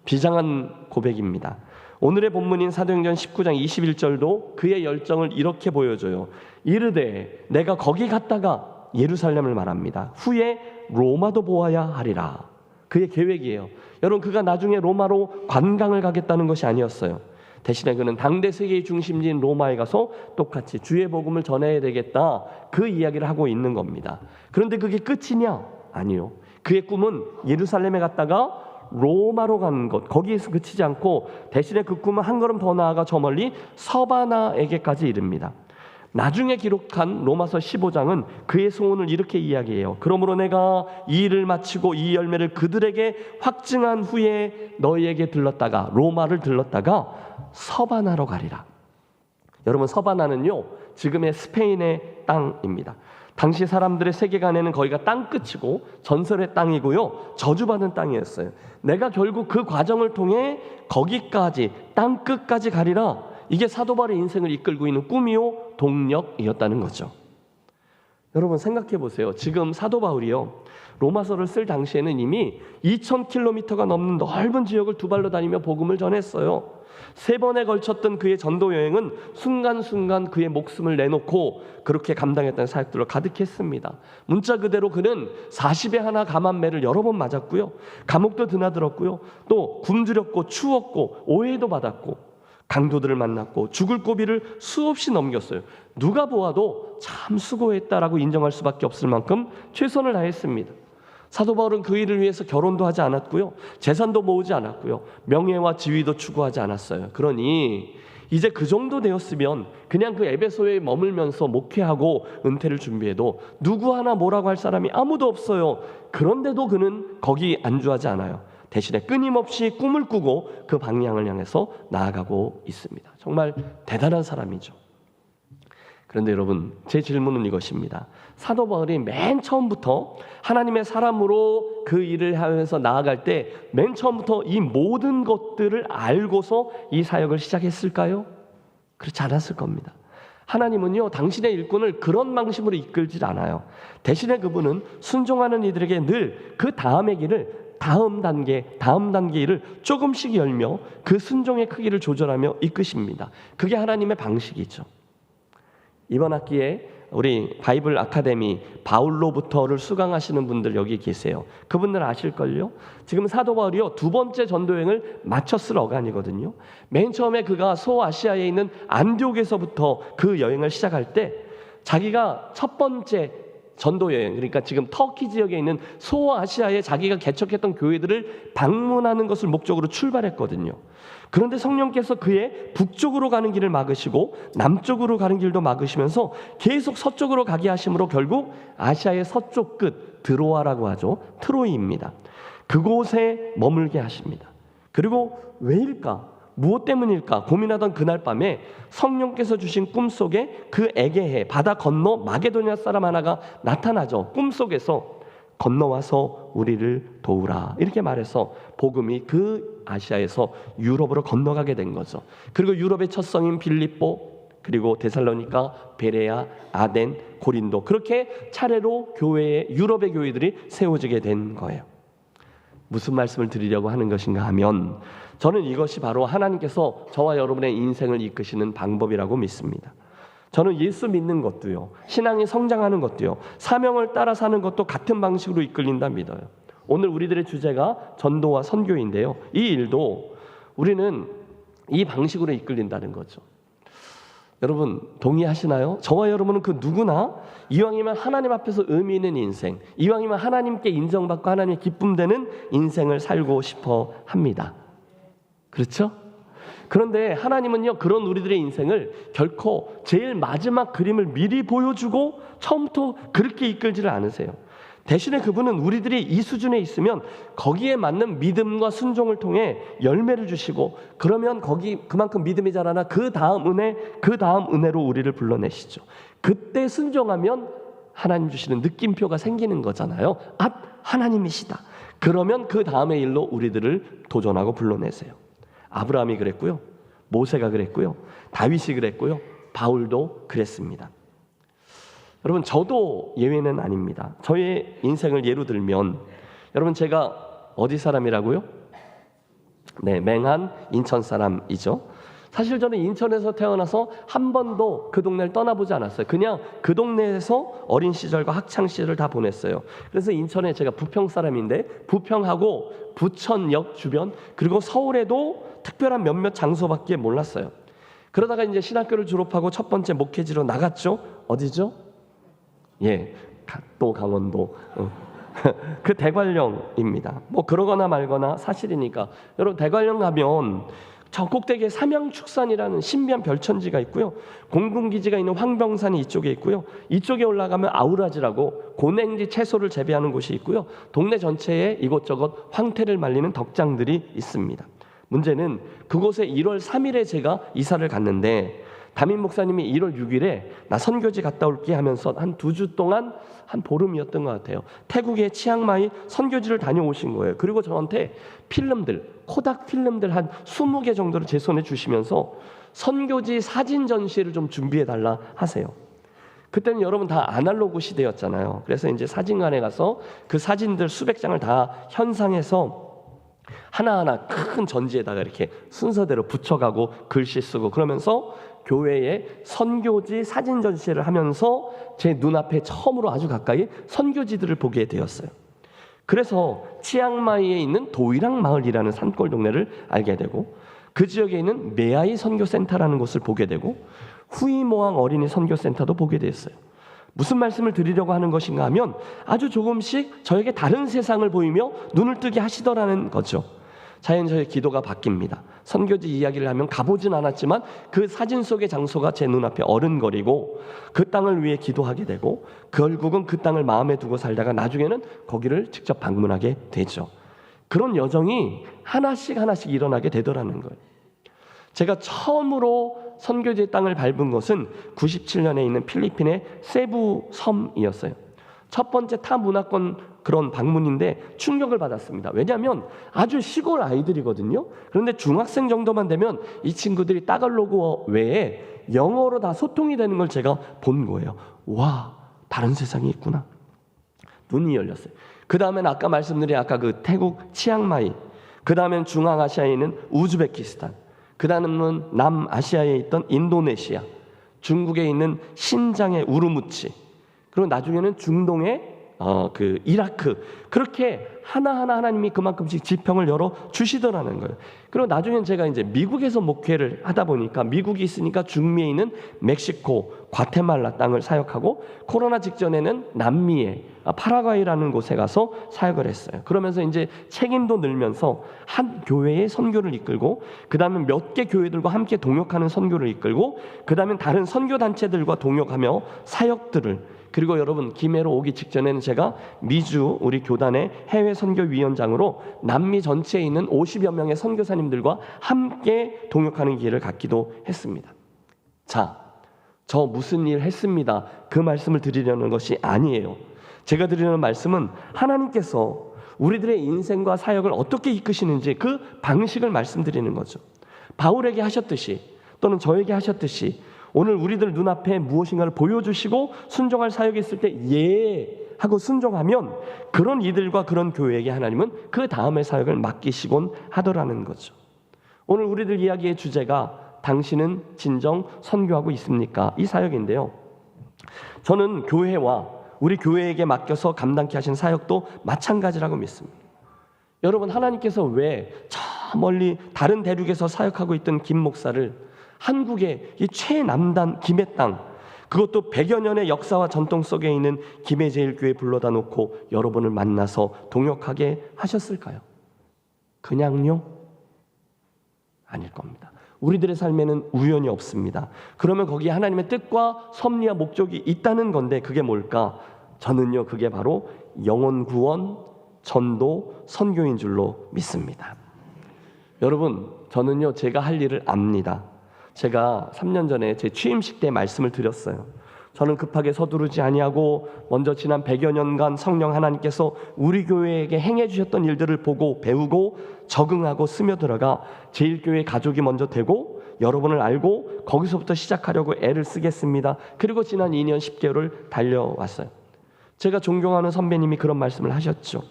비장한 고백입니다. 오늘의 본문인 사도행전 19장 21절도 그의 열정을 이렇게 보여줘요. 이르되 내가 거기 갔다가 예루살렘을 말합니다. 후에 로마도 보아야 하리라. 그의 계획이에요. 여러분, 그가 나중에 로마로 관광을 가겠다는 것이 아니었어요. 대신에 그는 당대 세계의 중심지인 로마에 가서 똑같이 주의 복음을 전해야 되겠다, 그 이야기를 하고 있는 겁니다. 그런데 그게 끝이냐? 아니요. 그의 꿈은 예루살렘에 갔다가 로마로 가는 것, 거기에서 그치지 않고 대신에 그 꿈은 한 걸음 더 나아가 저 멀리 서바나에게까지 이릅니다. 나중에 기록한 로마서 15장은 그의 소원을 이렇게 이야기해요. 그러므로 내가 이 일을 마치고 이 열매를 그들에게 확증한 후에 너희에게 들렀다가, 로마를 들렀다가 서바나로 가리라. 여러분, 서바나는요 지금의 스페인의 땅입니다. 당시 사람들의 세계관에는 거기가 땅끝이고 전설의 땅이고요, 저주받은 땅이었어요. 내가 결국 그 과정을 통해 거기까지, 땅끝까지 가리라. 이게 사도 바울의 인생을 이끌고 있는 꿈이요 동력이었다는 거죠. 여러분 생각해 보세요. 지금 사도 바울이요 로마서를 쓸 당시에는 이미 2000km가 넘는 넓은 지역을 두 발로 다니며 복음을 전했어요. 3번에 걸쳤던 그의 전도 여행은 순간순간 그의 목숨을 내놓고 그렇게 감당했던 사역들로 가득했습니다. 문자 그대로 그는 40에 하나 감한매를 여러 번 맞았고요, 감옥도 드나들었고요, 또 굶주렸고 추웠고 오해도 받았고 강도들을 만났고 죽을 고비를 수없이 넘겼어요. 누가 보아도 참 수고했다라고 인정할 수밖에 없을 만큼 최선을 다했습니다. 사도 바울은 그 일을 위해서 결혼도 하지 않았고요, 재산도 모으지 않았고요, 명예와 지위도 추구하지 않았어요. 그러니 이제 그 정도 되었으면 그냥 그 에베소에 머물면서 목회하고 은퇴를 준비해도 누구 하나 뭐라고 할 사람이 아무도 없어요. 그런데도 그는 거기 안주하지 않아요. 대신에 끊임없이 꿈을 꾸고 그 방향을 향해서 나아가고 있습니다. 정말 대단한 사람이죠. 그런데 여러분, 제 질문은 이것입니다. 사도 바울이 맨 처음부터 하나님의 사람으로 그 일을 하면서 나아갈 때 맨 처음부터 이 모든 것들을 알고서 이 사역을 시작했을까요? 그렇지 않았을 겁니다. 하나님은요 당신의 일꾼을 그런 방식으로 이끌지 않아요. 대신에 그분은 순종하는 이들에게 늘 그 다음의 길을, 다음 단계 일을 조금씩 열며 그 순종의 크기를 조절하며 이끄십니다. 그게 하나님의 방식이죠. 이번 학기에 우리 바이블 아카데미 바울로부터를 수강하시는 분들 여기 계세요. 그분들 아실걸요? 지금 사도 바울이요 2번째 전도여행을 마쳤을 어간이거든요. 맨 처음에 그가 소아시아에 있는 안디옥에서부터 그 여행을 시작할 때 자기가 첫 번째 전도여행, 그러니까 지금 터키 지역에 있는 소아시아에 자기가 개척했던 교회들을 방문하는 것을 목적으로 출발했거든요. 그런데 성령께서 그의 북쪽으로 가는 길을 막으시고 남쪽으로 가는 길도 막으시면서 계속 서쪽으로 가게 하심으로 결국 아시아의 서쪽 끝, 드로아라고 하죠, 트로이입니다. 그곳에 머물게 하십니다. 그리고 왜일까? 무엇 때문일까 고민하던 그날 밤에 성령께서 주신 꿈속에 그 에게해, 바다 건너 마게도냐 사람 하나가 나타나죠. 꿈속에서 건너와서 우리를 도우라 이렇게 말해서 복음이 그 아시아에서 유럽으로 건너가게 된 거죠. 그리고 유럽의 첫 성인 빌립보, 그리고 데살로니가, 베레아, 아덴, 고린도, 그렇게 차례로 유럽의 교회들이 세워지게 된 거예요. 무슨 말씀을 드리려고 하는 것인가 하면, 저는 이것이 바로 하나님께서 저와 여러분의 인생을 이끄시는 방법이라고 믿습니다. 저는 예수 믿는 것도요, 신앙이 성장하는 것도요, 사명을 따라 사는 것도 같은 방식으로 이끌린다 믿어요. 오늘 우리들의 주제가 전도와 선교인데요, 이 일도 우리는 이 방식으로 이끌린다는 거죠. 여러분 동의하시나요? 저와 여러분은 그 누구나 이왕이면 하나님 앞에서 의미 있는 인생, 이왕이면 하나님께 인정받고 하나님의 기쁨 되는 인생을 살고 싶어 합니다. 그렇죠? 그런데 하나님은요, 그런 우리들의 인생을 결코 제일 마지막 그림을 미리 보여주고 처음부터 그렇게 이끌지를 않으세요. 대신에 그분은 우리들이 이 수준에 있으면 거기에 맞는 믿음과 순종을 통해 열매를 주시고, 그러면 그만큼 믿음이 자라나 그 다음 은혜로 우리를 불러내시죠. 그때 순종하면 하나님 주시는 느낌표가 생기는 거잖아요. 아, 하나님이시다. 그러면 그 다음의 일로 우리들을 도전하고 불러내세요. 아브라함이 그랬고요, 모세가 그랬고요, 다윗이 그랬고요, 바울도 그랬습니다. 여러분, 저도 예외는 아닙니다. 저의 인생을 예로 들면, 여러분, 제가 어디 사람이라고요? 네, 맹한 인천 사람이죠. 사실 저는 인천에서 태어나서 한 번도 그 동네를 떠나보지 않았어요. 그냥 그 동네에서 어린 시절과 학창 시절을 다 보냈어요. 그래서 인천에, 제가 부평 사람인데 부평하고 부천역 주변, 그리고 서울에도 특별한 몇몇 장소밖에 몰랐어요. 그러다가 이제 신학교를 졸업하고 첫 번째 목회지로 나갔죠. 어디죠? 예, 또 강원도. 그 대관령입니다. 뭐 그러거나 말거나 사실이니까. 여러분, 대관령 가면 저 꼭대기에 삼양축산이라는 신비한 별천지가 있고요, 공군기지가 있는 황병산이 이쪽에 있고요, 이쪽에 올라가면 아우라지라고 고냉지 채소를 재배하는 곳이 있고요, 동네 전체에 이곳저곳 황태를 말리는 덕장들이 있습니다. 문제는 그곳에 1월 3일에 제가 이사를 갔는데, 담임 목사님이 1월 6일에 나 선교지 갔다 올게 하면서 한 2주 동안, 한 보름이었던 것 같아요, 태국의 치앙마이 선교지를 다녀오신 거예요. 그리고 저한테 필름들, 코닥 필름들 한 20개 정도를 제 손에 주시면서 선교지 사진 전시를 좀 준비해 달라 하세요. 그때는 여러분 다 아날로그 시대였잖아요. 그래서 이제 사진관에 가서 그 사진들 수백 장을 다 현상해서 하나하나 큰 전지에다가 이렇게 순서대로 붙여가고 글씨 쓰고, 그러면서 교회에 선교지 사진 전시를 하면서 제 눈앞에 처음으로 아주 가까이 선교지들을 보게 되었어요. 그래서 치앙마이에 있는 도이락 마을이라는 산골 동네를 알게 되고, 그 지역에 있는 메아이 선교센터라는 곳을 보게 되고, 후이모항 어린이 선교센터도 보게 됐어요. 무슨 말씀을 드리려고 하는 것인가 하면, 아주 조금씩 저에게 다른 세상을 보이며 눈을 뜨게 하시더라는 거죠. 자연스레 기도가 바뀝니다. 선교지 이야기를 하면 가보진 않았지만 그 사진 속의 장소가 제 눈앞에 어른거리고, 그 땅을 위해 기도하게 되고, 결국은 그 땅을 마음에 두고 살다가 나중에는 거기를 직접 방문하게 되죠. 그런 여정이 하나씩 일어나게 되더라는 거예요. 제가 처음으로 선교지의 땅을 밟은 것은 97년에 있는 필리핀의 세부 섬이었어요. 첫 번째 타문화권 그런 방문인데 충격을 받았습니다. 왜냐하면 아주 시골 아이들이거든요. 그런데 중학생 정도만 되면 이 친구들이 따갈로그어 외에 영어로 다 소통이 되는 걸 제가 본 거예요. 와, 다른 세상이 있구나. 눈이 열렸어요. 그 다음엔 아까 말씀드린 그 태국 치앙마이, 그 다음엔 중앙아시아에 있는 우즈베키스탄, 그 다음은 남아시아에 있던 인도네시아, 중국에 있는 신장의 우르무치, 그리고 나중에는 중동의 그 이라크, 그렇게 하나하나 하나님이 그만큼씩 지평을 열어 주시더라는 거예요. 그리고 나중엔 제가 이제 미국에서 목회를 하다 보니까, 미국이 있으니까 중미에 있는 멕시코, 과테말라 땅을 사역하고, 코로나 직전에는 남미의 파라과이라는 곳에 가서 사역을 했어요. 그러면서 이제 책임도 늘면서 한 교회의 선교를 이끌고, 그 다음에 몇 개 교회들과 함께 동역하는 선교를 이끌고, 그 다음에 다른 선교 단체들과 동역하며 사역들을, 그리고 여러분, 김해로 오기 직전에는 제가 미주 우리 교단의 해외 선교위원장으로 남미 전체에 있는 50여 명의 선교사님들과 함께 동역하는 기회를 갖기도 했습니다. 자, 저 무슨 일 했습니다, 그 말씀을 드리려는 것이 아니에요. 제가 드리는 말씀은 하나님께서 우리들의 인생과 사역을 어떻게 이끄시는지 그 방식을 말씀드리는 거죠. 바울에게 하셨듯이, 또는 저에게 하셨듯이, 오늘 우리들 눈앞에 무엇인가를 보여주시고 순종할 사역이 있을 때 예 하고 순종하면, 그런 이들과 그런 교회에게 하나님은 그 다음의 사역을 맡기시곤 하더라는 거죠. 오늘 우리들 이야기의 주제가 당신은 진정 선교하고 있습니까? 이 사역인데요, 저는 교회와 우리 교회에게 맡겨서 감당케 하신 사역도 마찬가지라고 믿습니다. 여러분, 하나님께서 왜 저 멀리 다른 대륙에서 사역하고 있던 김 목사를 한국의 이 최남단 김해 땅, 그것도 100여 년의 역사와 전통 속에 있는 김해제일교회에 불러다 놓고 여러분을 만나서 동역하게 하셨을까요? 그냥요? 아닐 겁니다. 우리들의 삶에는 우연이 없습니다. 그러면 거기에 하나님의 뜻과 섭리와 목적이 있다는 건데 그게 뭘까? 저는요 그게 바로 영혼 구원, 전도, 선교인 줄로 믿습니다. 여러분 저는요 제가 할 일을 압니다. 제가 3년 전에 제 취임식 때 말씀을 드렸어요. 저는 급하게 서두르지 아니하고 먼저 지난 100여 년간 성령 하나님께서 우리 교회에게 행해 주셨던 일들을 보고 배우고 적응하고 스며들어가 제1교회 가족이 먼저 되고 여러분을 알고 거기서부터 시작하려고 애를 쓰겠습니다. 그리고 지난 2년 10개월을 달려왔어요. 제가 존경하는 선배님이 그런 말씀을 하셨죠.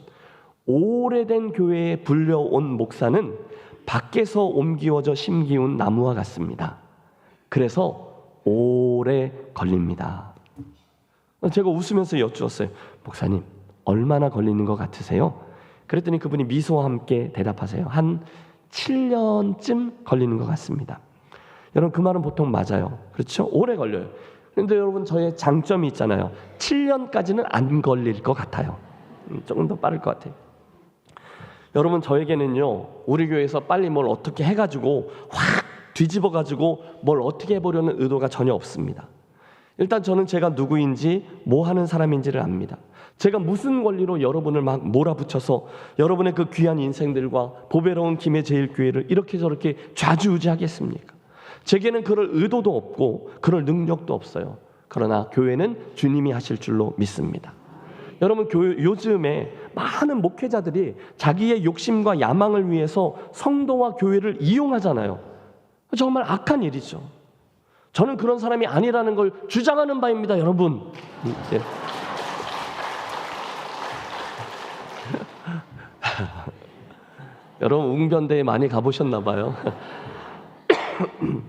오래된 교회에 불려온 목사는 밖에서 옮기워져 심기운 나무와 같습니다. 그래서 오래 걸립니다. 제가 웃으면서 여쭈었어요. 목사님, 얼마나 걸리는 것 같으세요? 그랬더니 그분이 미소와 함께 대답하세요. 한 7년쯤 걸리는 것 같습니다. 여러분 그 말은 보통 맞아요. 그렇죠? 오래 걸려요. 그런데 여러분 저의 장점이 있잖아요. 7년까지는 안 걸릴 것 같아요. 조금 더 빠를 것 같아요. 여러분 저에게는요 우리 교회에서 빨리 뭘 어떻게 해가지고 확 뒤집어가지고 뭘 어떻게 해보려는 의도가 전혀 없습니다. 일단 저는 제가 누구인지 뭐 하는 사람인지를 압니다. 제가 무슨 권리로 여러분을 막 몰아붙여서 여러분의 그 귀한 인생들과 보배로운 김해 제일교회를 이렇게 저렇게 좌지우지하겠습니까? 제게는 그럴 의도도 없고 그럴 능력도 없어요. 그러나 교회는 주님이 하실 줄로 믿습니다. 여러분 요즘에 많은 목회자들이 자기의 욕심과 야망을 위해서 성도와 교회를 이용하잖아요. 정말 악한 일이죠. 저는 그런 사람이 아니라는 걸 주장하는 바입니다, 여러분. 예. 여러분 웅변대에 많이 가보셨나 봐요.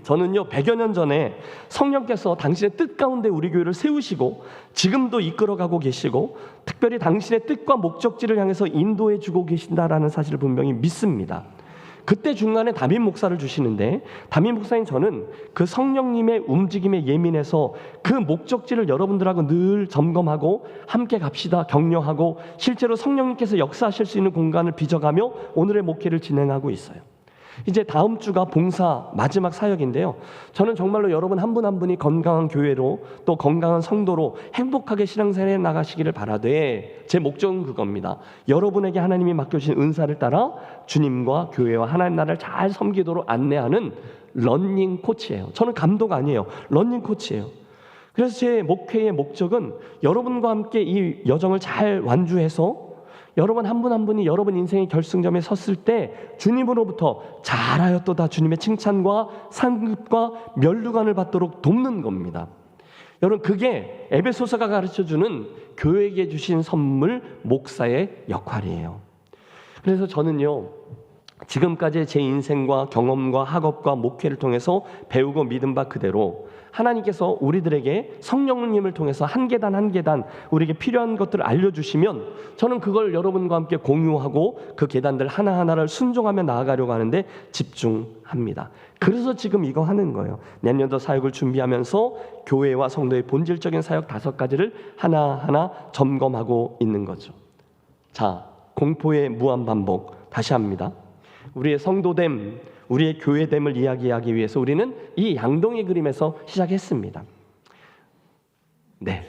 저는요 100여 년 전에 성령께서 당신의 뜻 가운데 우리 교회를 세우시고 지금도 이끌어가고 계시고 특별히 당신의 뜻과 목적지를 향해서 인도해 주고 계신다라는 사실을 분명히 믿습니다. 그때 중간에 담임 목사를 주시는데 담임 목사인 저는 그 성령님의 움직임에 예민해서 그 목적지를 여러분들하고 늘 점검하고 함께 갑시다 격려하고 실제로 성령님께서 역사하실 수 있는 공간을 빚어가며 오늘의 목회를 진행하고 있어요. 이제 다음 주가 봉사 마지막 사역인데요. 저는 정말로 여러분 한 분 한 분이 건강한 교회로 또 건강한 성도로 행복하게 신앙생활에 나가시기를 바라되 제 목적은 그겁니다. 여러분에게 하나님이 맡겨주신 은사를 따라 주님과 교회와 하나님 나라를 잘 섬기도록 안내하는 러닝 코치예요. 저는 감독 아니에요. 러닝 코치예요. 그래서 제 목회의 목적은 여러분과 함께 이 여정을 잘 완주해서 여러분 한 분 한 분이 여러분 인생의 결승점에 섰을 때 주님으로부터 잘하였도다 주님의 칭찬과 상급과 면류관을 받도록 돕는 겁니다. 여러분 그게 에베소서가 가르쳐주는 교회에게 주신 선물 목사의 역할이에요. 그래서 저는요 지금까지 제 인생과 경험과 학업과 목회를 통해서 배우고 믿은 바 그대로 하나님께서 우리들에게 성령님을 통해서 한 계단 한 계단 우리에게 필요한 것들을 알려주시면 저는 그걸 여러분과 함께 공유하고 그 계단들 하나하나를 순종하며 나아가려고 하는데 집중합니다. 그래서 지금 이거 하는 거예요. 내년도 사역을 준비하면서 교회와 성도의 본질적인 사역 5가지를 하나하나 점검하고 있는 거죠. 자, 공포의 무한반복 다시 합니다. 우리의 성도됨, 우리의 교회됨을 이야기하기 위해서 우리는 이 양동이 그림에서 시작했습니다. 네.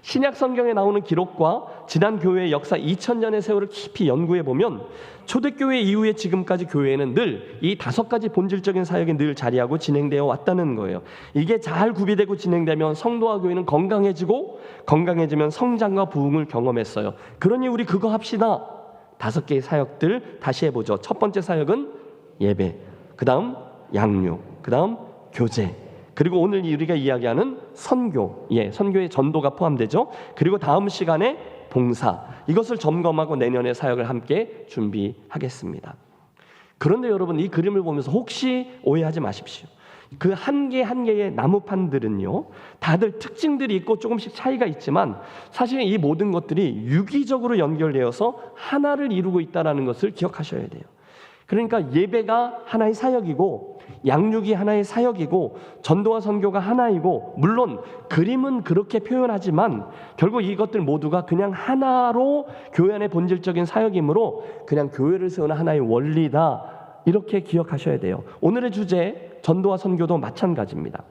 신약 성경에 나오는 기록과 지난 교회의 역사 2000년의 세월을 깊이 연구해 보면 초대교회 이후에 지금까지 교회에는 늘 이 5가지 본질적인 사역이 늘 자리하고 진행되어 왔다는 거예요. 이게 잘 구비되고 진행되면 성도와 교회는 건강해지고 건강해지면 성장과 부흥을 경험했어요. 그러니 우리 그거 합시다. 5개의 사역들 다시 해보죠. 첫 번째 사역은 예배, 그 다음 양육, 그 다음 교제, 그리고 오늘 우리가 이야기하는 선교, 선교의 전도가 포함되죠. 그리고 다음 시간에 봉사, 이것을 점검하고 내년에 사역을 함께 준비하겠습니다. 그런데 여러분 이 그림을 보면서 혹시 오해하지 마십시오. 그 한 개 한 개의 나무판들은요 다들 특징들이 있고 조금씩 차이가 있지만 사실 이 모든 것들이 유기적으로 연결되어서 하나를 이루고 있다는 것을 기억하셔야 돼요. 그러니까 예배가 하나의 사역이고 양육이 하나의 사역이고 전도와 선교가 하나이고 물론 그림은 그렇게 표현하지만 결국 이것들 모두가 그냥 하나로 교회 안의 본질적인 사역이므로 그냥 교회를 세우는 하나의 원리다 이렇게 기억하셔야 돼요. 오늘의 주제 전도와 선교도 마찬가지입니다.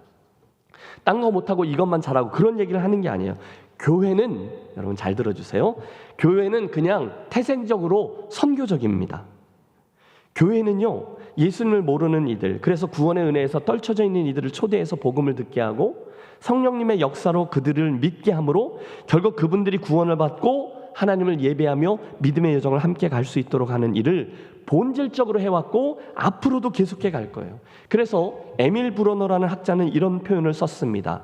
딴 거 못하고 이것만 잘하고 그런 얘기를 하는 게 아니에요. 교회는, 여러분 잘 들어주세요. 교회는 그냥 태생적으로 선교적입니다. 교회는요, 예수님을 모르는 이들, 그래서 구원의 은혜에서 떨쳐져 있는 이들을 초대해서 복음을 듣게 하고 성령님의 역사로 그들을 믿게 함으로 결국 그분들이 구원을 받고 하나님을 예배하며 믿음의 여정을 함께 갈 수 있도록 하는 일을 본질적으로 해왔고 앞으로도 계속해 갈 거예요. 그래서 에밀 브로너라는 학자는 이런 표현을 썼습니다.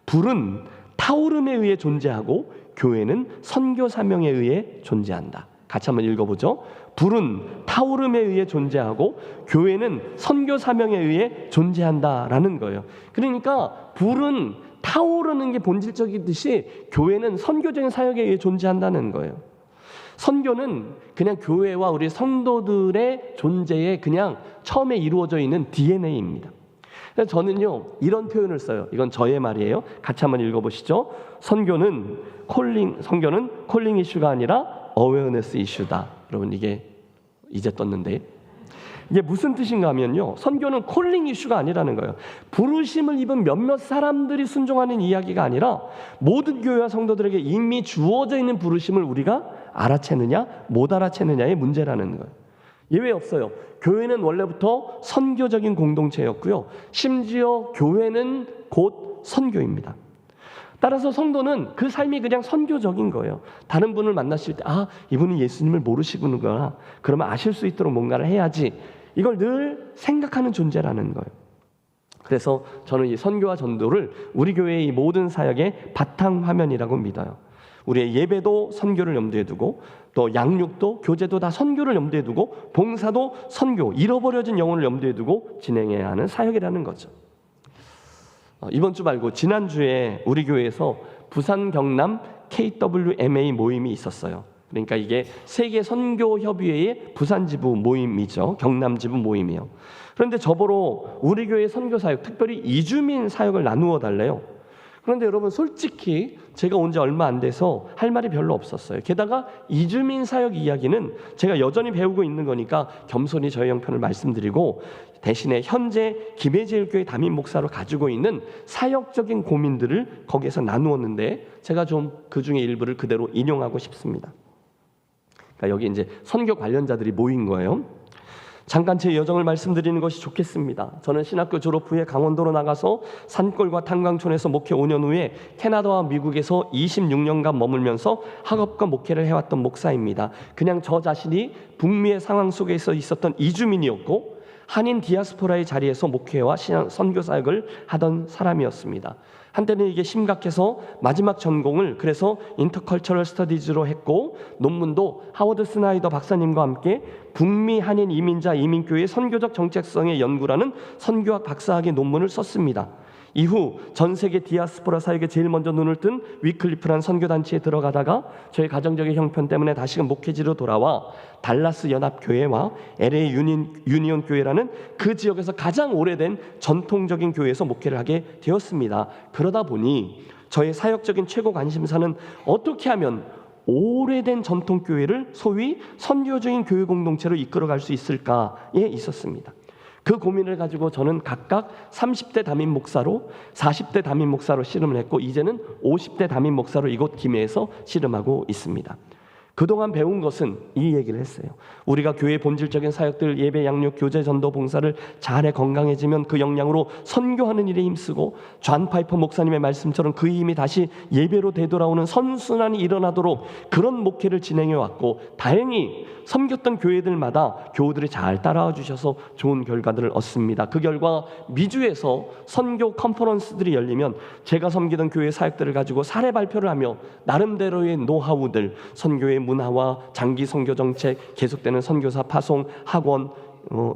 불은 타오름에 의해 존재하고 교회는 선교 사명에 의해 존재한다. 같이 한번 읽어보죠. 불은 타오름에 의해 존재하고 교회는 선교 사명에 의해 존재한다라는 거예요. 그러니까 불은 타오르는 게 본질적이듯이 교회는 선교적인 사역에 의해 존재한다는 거예요. 선교는 그냥 교회와 우리 성도들의 존재에 그냥 처음에 이루어져 있는 DNA입니다. 그래서 저는요, 이런 표현을 써요. 이건 저의 말이에요. 같이 한번 읽어보시죠. 선교는 콜링 이슈가 아니라 어웨어네스 이슈다. 여러분, 이게 이제 떴는데 이게 무슨 뜻인가 하면요, 선교는 콜링 이슈가 아니라는 거예요. 부르심을 입은 몇몇 사람들이 순종하는 이야기가 아니라 모든 교회와 성도들에게 이미 주어져 있는 부르심을 우리가 알아채느냐 못 알아채느냐의 문제라는 거예요. 예외 없어요. 교회는 원래부터 선교적인 공동체였고요, 심지어 교회는 곧 선교입니다. 따라서 성도는 그 삶이 그냥 선교적인 거예요. 다른 분을 만나실 때, 아, 이분은 예수님을 모르시구나, 그러면 아실 수 있도록 뭔가를 해야지, 이걸 늘 생각하는 존재라는 거예요. 그래서 저는 이 선교와 전도를 우리 교회의 이 모든 사역의 바탕 화면이라고 믿어요. 우리의 예배도 선교를 염두에 두고, 또 양육도 교제도 다 선교를 염두에 두고, 봉사도 선교, 잃어버려진 영혼을 염두에 두고 진행해야 하는 사역이라는 거죠. 이번 주 말고 지난주에 우리 교회에서 부산 경남 KWMA 모임이 있었어요. 그러니까 이게 세계 선교 협의회의 부산 지부 모임이죠. 경남 지부 모임이요. 그런데 저보러 우리 교회 선교 사역, 특별히 이주민 사역을 나누어 달래요. 그런데 여러분, 솔직히 제가 온 지 얼마 안 돼서 할 말이 별로 없었어요. 게다가 이주민 사역 이야기는 제가 여전히 배우고 있는 거니까 겸손히 저의 형편을 말씀드리고, 대신에 현재 김해제일교회 담임 목사로 가지고 있는 사역적인 고민들을 거기에서 나누었는데, 제가 좀 그 중에 일부를 그대로 인용하고 싶습니다. 그러니까 여기 이제 선교 관련자들이 모인 거예요. 잠깐 제 여정을 말씀드리는 것이 좋겠습니다. 저는 신학교 졸업 후에 강원도로 나가서 산골과 탄광촌에서 목회 5년 후에 캐나다와 미국에서 26년간 머물면서 학업과 목회를 해왔던 목사입니다. 그냥 저 자신이 북미의 상황 속에서 있었던 이주민이었고 한인 디아스포라의 자리에서 목회와 선교 사역을 하던 사람이었습니다. 한때는 이게 심각해서 마지막 전공을 그래서 인터컬처럴 스터디즈로 했고, 논문도 하워드 스나이더 박사님과 함께 북미 한인 이민자 이민교회의 선교적 정책성의 연구라는 선교학 박사학위 논문을 썼습니다. 이후 전 세계 디아스포라 사역에 제일 먼저 눈을 뜬 위클리프라는 선교단체에 들어가다가 저희 가정적인 형편 때문에 다시금 목회지로 돌아와 달라스 연합교회와 LA 유니온 교회라는 그 지역에서 가장 오래된 전통적인 교회에서 목회를 하게 되었습니다. 그러다 보니 저의 사역적인 최고 관심사는 어떻게 하면 오래된 전통교회를 소위 선교적인 교회 공동체로 이끌어갈 수 있을까에 있었습니다. 그 고민을 가지고 저는 각각 30대 담임 목사로, 40대 담임 목사로 씨름을 했고, 이제는 50대 담임 목사로 이곳 김해에서 씨름하고 있습니다. 그동안 배운 것은 이 얘기를 했어요. 우리가 교회의 본질적인 사역들, 예배, 양육, 교제, 전도, 봉사를 잘해 건강해지면 그 역량으로 선교하는 일에 힘쓰고, 존 파이퍼 목사님의 말씀처럼 그 힘이 다시 예배로 되돌아오는 선순환이 일어나도록 그런 목회를 진행해왔고, 다행히 섬겼던 교회들마다 교우들이 잘 따라와 주셔서 좋은 결과들을 얻습니다. 그 결과 미주에서 선교 컨퍼런스들이 열리면 제가 섬기던 교회 사역들을 가지고 사례 발표를 하며 나름대로의 노하우들, 선교의 문화와 장기 선교 정책, 계속되는 선교사 파송, 학원,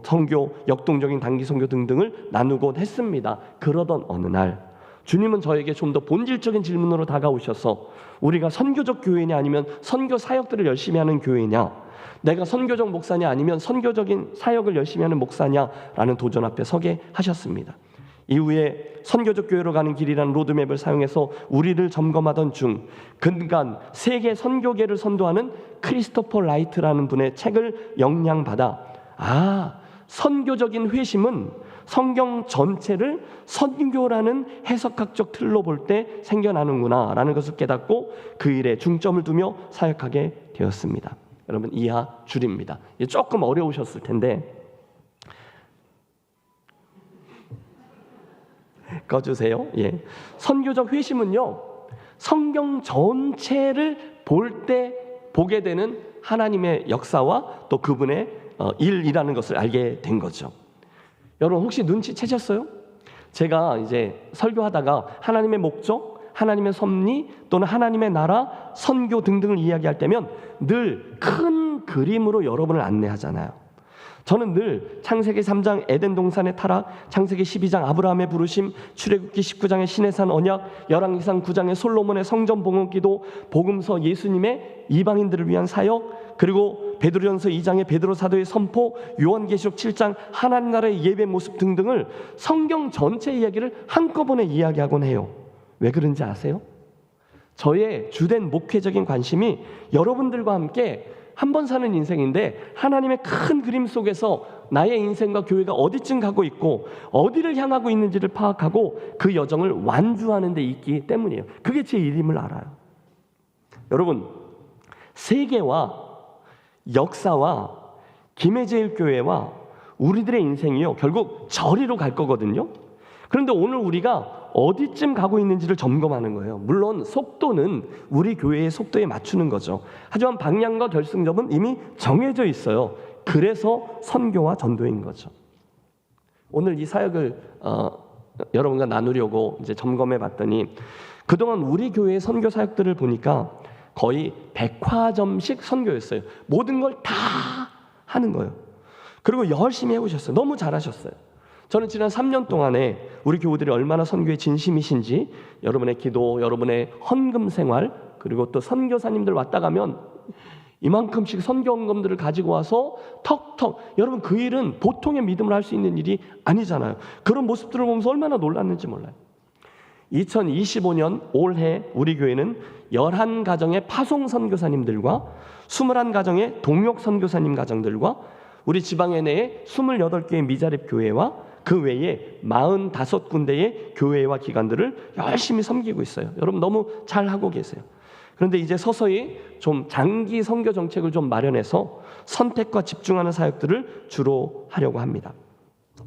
선교, 역동적인 단기 선교 등등을 나누곤 했습니다. 그러던 어느 날 주님은 저에게 좀 더 본질적인 질문으로 다가오셔서, 우리가 선교적 교회냐 아니면 선교 사역들을 열심히 하는 교회냐, 내가 선교적 목사냐 아니면 선교적인 사역을 열심히 하는 목사냐라는 도전 앞에 서게 하셨습니다. 이후에 선교적 교회로 가는 길이라는 로드맵을 사용해서 우리를 점검하던 중 근간 세계 선교계를 선도하는 크리스토퍼 라이트라는 분의 책을 영향받아, 선교적인 회심은 성경 전체를 선교라는 해석학적 틀로 볼 때 생겨나는구나라는 것을 깨닫고 그 일에 중점을 두며 사역하게 되었습니다. 여러분, 이하 줄입니다. 이게 조금 어려우셨을 텐데 꺼주세요. 예. 선교적 회심은요, 성경 전체를 볼 때 보게 되는 하나님의 역사와 또 그분의 일이라는 것을 알게 된 거죠. 여러분, 혹시 눈치채셨어요? 제가 이제 설교하다가 하나님의 목적, 하나님의 섭리 또는 하나님의 나라, 선교 등등을 이야기할 때면 늘 큰 그림으로 여러분을 안내하잖아요. 저는 늘 창세기 3장 에덴 동산의 타락, 창세기 12장 아브라함의 부르심, 출애굽기 19장의 시내산 언약, 열왕기상 9장의 솔로몬의 성전 봉헌기도, 복음서 예수님의 이방인들을 위한 사역, 그리고 베드로전서 2장의 베드로 사도의 선포, 요한계시록 7장 하나님 나라의 예배 모습 등등을 성경 전체 이야기를 한꺼번에 이야기하곤 해요. 왜 그런지 아세요? 저의 주된 목회적인 관심이 여러분들과 함께 한 번 사는 인생인데 하나님의 큰 그림 속에서 나의 인생과 교회가 어디쯤 가고 있고 어디를 향하고 있는지를 파악하고 그 여정을 완주하는 데 있기 때문이에요. 그게 제 일임을 알아요. 여러분, 세계와 역사와 김해제일교회와 우리들의 인생이요, 결국 저리로 갈 거거든요. 그런데 오늘 우리가 어디쯤 가고 있는지를 점검하는 거예요. 물론 속도는 우리 교회의 속도에 맞추는 거죠. 하지만 방향과 결승점은 이미 정해져 있어요. 그래서 선교와 전도인 거죠. 오늘 이 사역을 여러분과 나누려고 이제 점검해 봤더니 그동안 우리 교회의 선교 사역들을 보니까 거의 백화점식 선교였어요. 모든 걸 다 하는 거예요. 그리고 열심히 해오셨어요. 너무 잘하셨어요. 저는 지난 3년 동안에 우리 교우들이 얼마나 선교에 진심이신지, 여러분의 기도, 여러분의 헌금 생활, 그리고 또 선교사님들 왔다 가면 이만큼씩 선교 헌금들을 가지고 와서 턱턱, 여러분 그 일은 보통의 믿음을 할 수 있는 일이 아니잖아요. 그런 모습들을 보면서 얼마나 놀랐는지 몰라요. 2025년 올해 우리 교회는 11가정의 파송 선교사님들과 21가정의 동역 선교사님 가정들과 우리 지방에 내에 28개의 미자립 교회와 그 외에 45군데의 교회와 기관들을 열심히 섬기고 있어요. 여러분 너무 잘하고 계세요. 그런데 이제 서서히 좀 장기 선교 정책을 좀 마련해서 선택과 집중하는 사역들을 주로 하려고 합니다.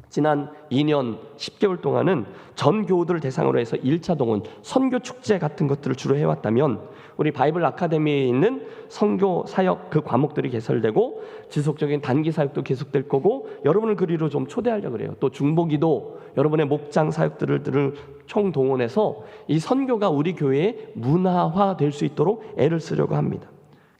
지난 2년 10개월 동안은 전 교우들을 대상으로 해서 1차 동원, 선교 축제 같은 것들을 주로 해왔다면 우리 바이블 아카데미에 있는 선교 사역 그 과목들이 개설되고 지속적인 단기 사역도 계속될 거고 여러분을 그리로 좀 초대하려고 그래요. 또 중보기도 여러분의 목장 사역들을 총동원해서 이 선교가 우리 교회의 문화화될 수 있도록 애를 쓰려고 합니다.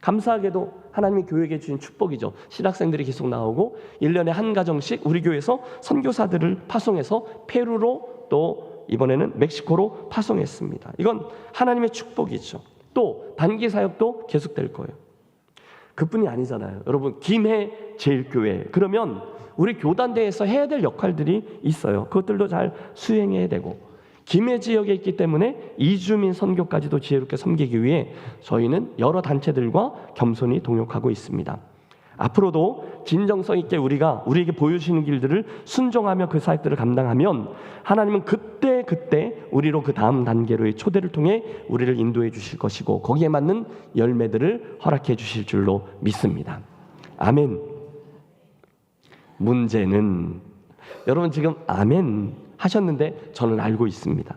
감사하게도 하나님이 교회에게 주신 축복이죠. 신학생들이 계속 나오고 1년에 한 가정씩 우리 교회에서 선교사들을 파송해서 페루로 또 이번에는 멕시코로 파송했습니다. 이건 하나님의 축복이죠. 또 단기 사역도 계속될 거예요. 그뿐이 아니잖아요. 여러분 김해제일교회 그러면 우리 교단대에서 해야 될 역할들이 있어요. 그것들도 잘 수행해야 되고 김해 지역에 있기 때문에 이주민 선교까지도 지혜롭게 섬기기 위해 저희는 여러 단체들과 겸손히 동역하고 있습니다. 앞으로도 진정성 있게 우리가 우리에게 보여주시는 길들을 순종하며 그 사역들을 감당하면 하나님은 그때 우리로 그 다음 단계로의 초대를 통해 우리를 인도해 주실 것이고 거기에 맞는 열매들을 허락해 주실 줄로 믿습니다. 아멘. 문제는 여러분 지금 아멘 하셨는데 저는 알고 있습니다.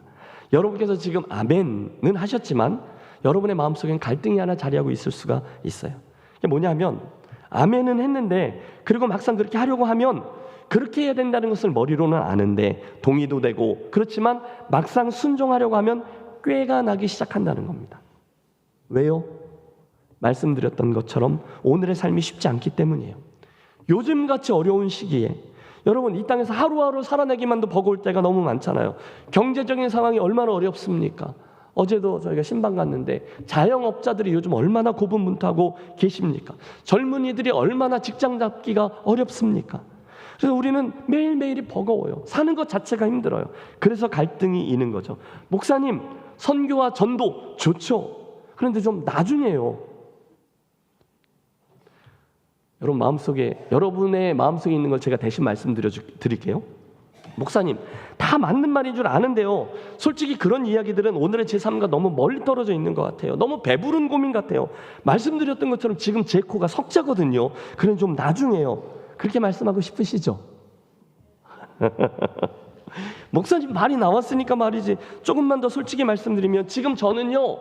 여러분께서 지금 아멘은 하셨지만 여러분의 마음속엔 갈등이 하나 자리하고 있을 수가 있어요. 이게 뭐냐면 아멘은 했는데 그리고 막상 그렇게 하려고 하면 그렇게 해야 된다는 것을 머리로는 아는데 동의도 되고 그렇지만 막상 순종하려고 하면 꾀가 나기 시작한다는 겁니다. 왜요? 말씀드렸던 것처럼 오늘의 삶이 쉽지 않기 때문이에요. 요즘같이 어려운 시기에 여러분 이 땅에서 하루하루 살아내기만도 버거울 때가 너무 많잖아요. 경제적인 상황이 얼마나 어렵습니까? 어제도 저희가 신방 갔는데 자영업자들이 요즘 얼마나 고분분투하고 계십니까? 젊은이들이 얼마나 직장 잡기가 어렵습니까? 그래서 우리는 매일매일이 버거워요. 사는 것 자체가 힘들어요. 그래서 갈등이 있는 거죠. 목사님, 선교와 전도 좋죠. 그런데 좀 나중에요. 여러분의 마음속에 있는 걸 제가 대신 말씀드릴게요. 목사님, 다 맞는 말인 줄 아는데요, 솔직히 그런 이야기들은 오늘의 제 삶과 너무 멀리 떨어져 있는 것 같아요. 너무 배부른 고민 같아요. 말씀드렸던 것처럼 지금 제 코가 석자거든요. 그럼 좀 나중에요. 그렇게 말씀하고 싶으시죠? 목사님, 말이 나왔으니까 말이지. 조금만 더 솔직히 말씀드리면 지금 저는요,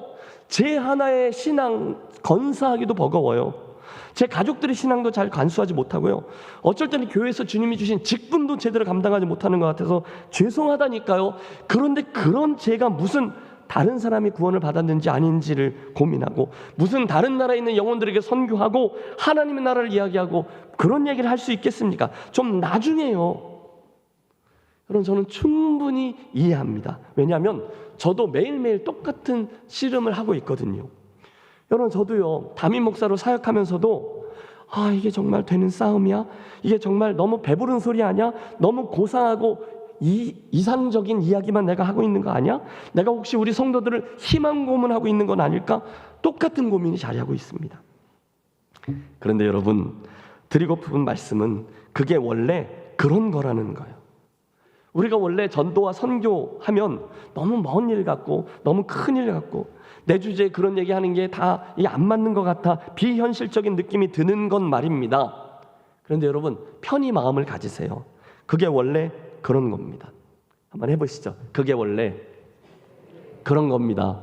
제 하나의 신앙 건사하기도 버거워요. 제 가족들의 신앙도 잘 간수하지 못하고요, 어쩔 때는 교회에서 주님이 주신 직분도 제대로 감당하지 못하는 것 같아서 죄송하다니까요. 그런데 그런 제가 무슨 다른 사람이 구원을 받았는지 아닌지를 고민하고, 무슨 다른 나라에 있는 영혼들에게 선교하고 하나님의 나라를 이야기하고 그런 얘기를 할 수 있겠습니까? 좀 나중에요. 여러분, 저는 충분히 이해합니다. 왜냐하면 저도 매일매일 똑같은 씨름을 하고 있거든요. 여러분, 저도요, 담임 목사로 사역하면서도 이게 정말 되는 싸움이야? 이게 정말 너무 배부른 소리 아니야? 너무 고상하고 이상적인 이야기만 내가 하고 있는 거 아니야? 내가 혹시 우리 성도들을 희망 고문하고 있는 건 아닐까? 똑같은 고민이 자리하고 있습니다. 그런데 여러분, 드리고픈 말씀은 그게 원래 그런 거라는 거예요. 우리가 원래 전도와 선교하면 너무 먼 일 같고 너무 큰 일 같고 내 주제에 그런 얘기하는 게 다 안 맞는 것 같아 비현실적인 느낌이 드는 건 말입니다. 그런데 여러분, 편히 마음을 가지세요. 그게 원래 그런 겁니다. 한번 해보시죠. 그게 원래 그런 겁니다.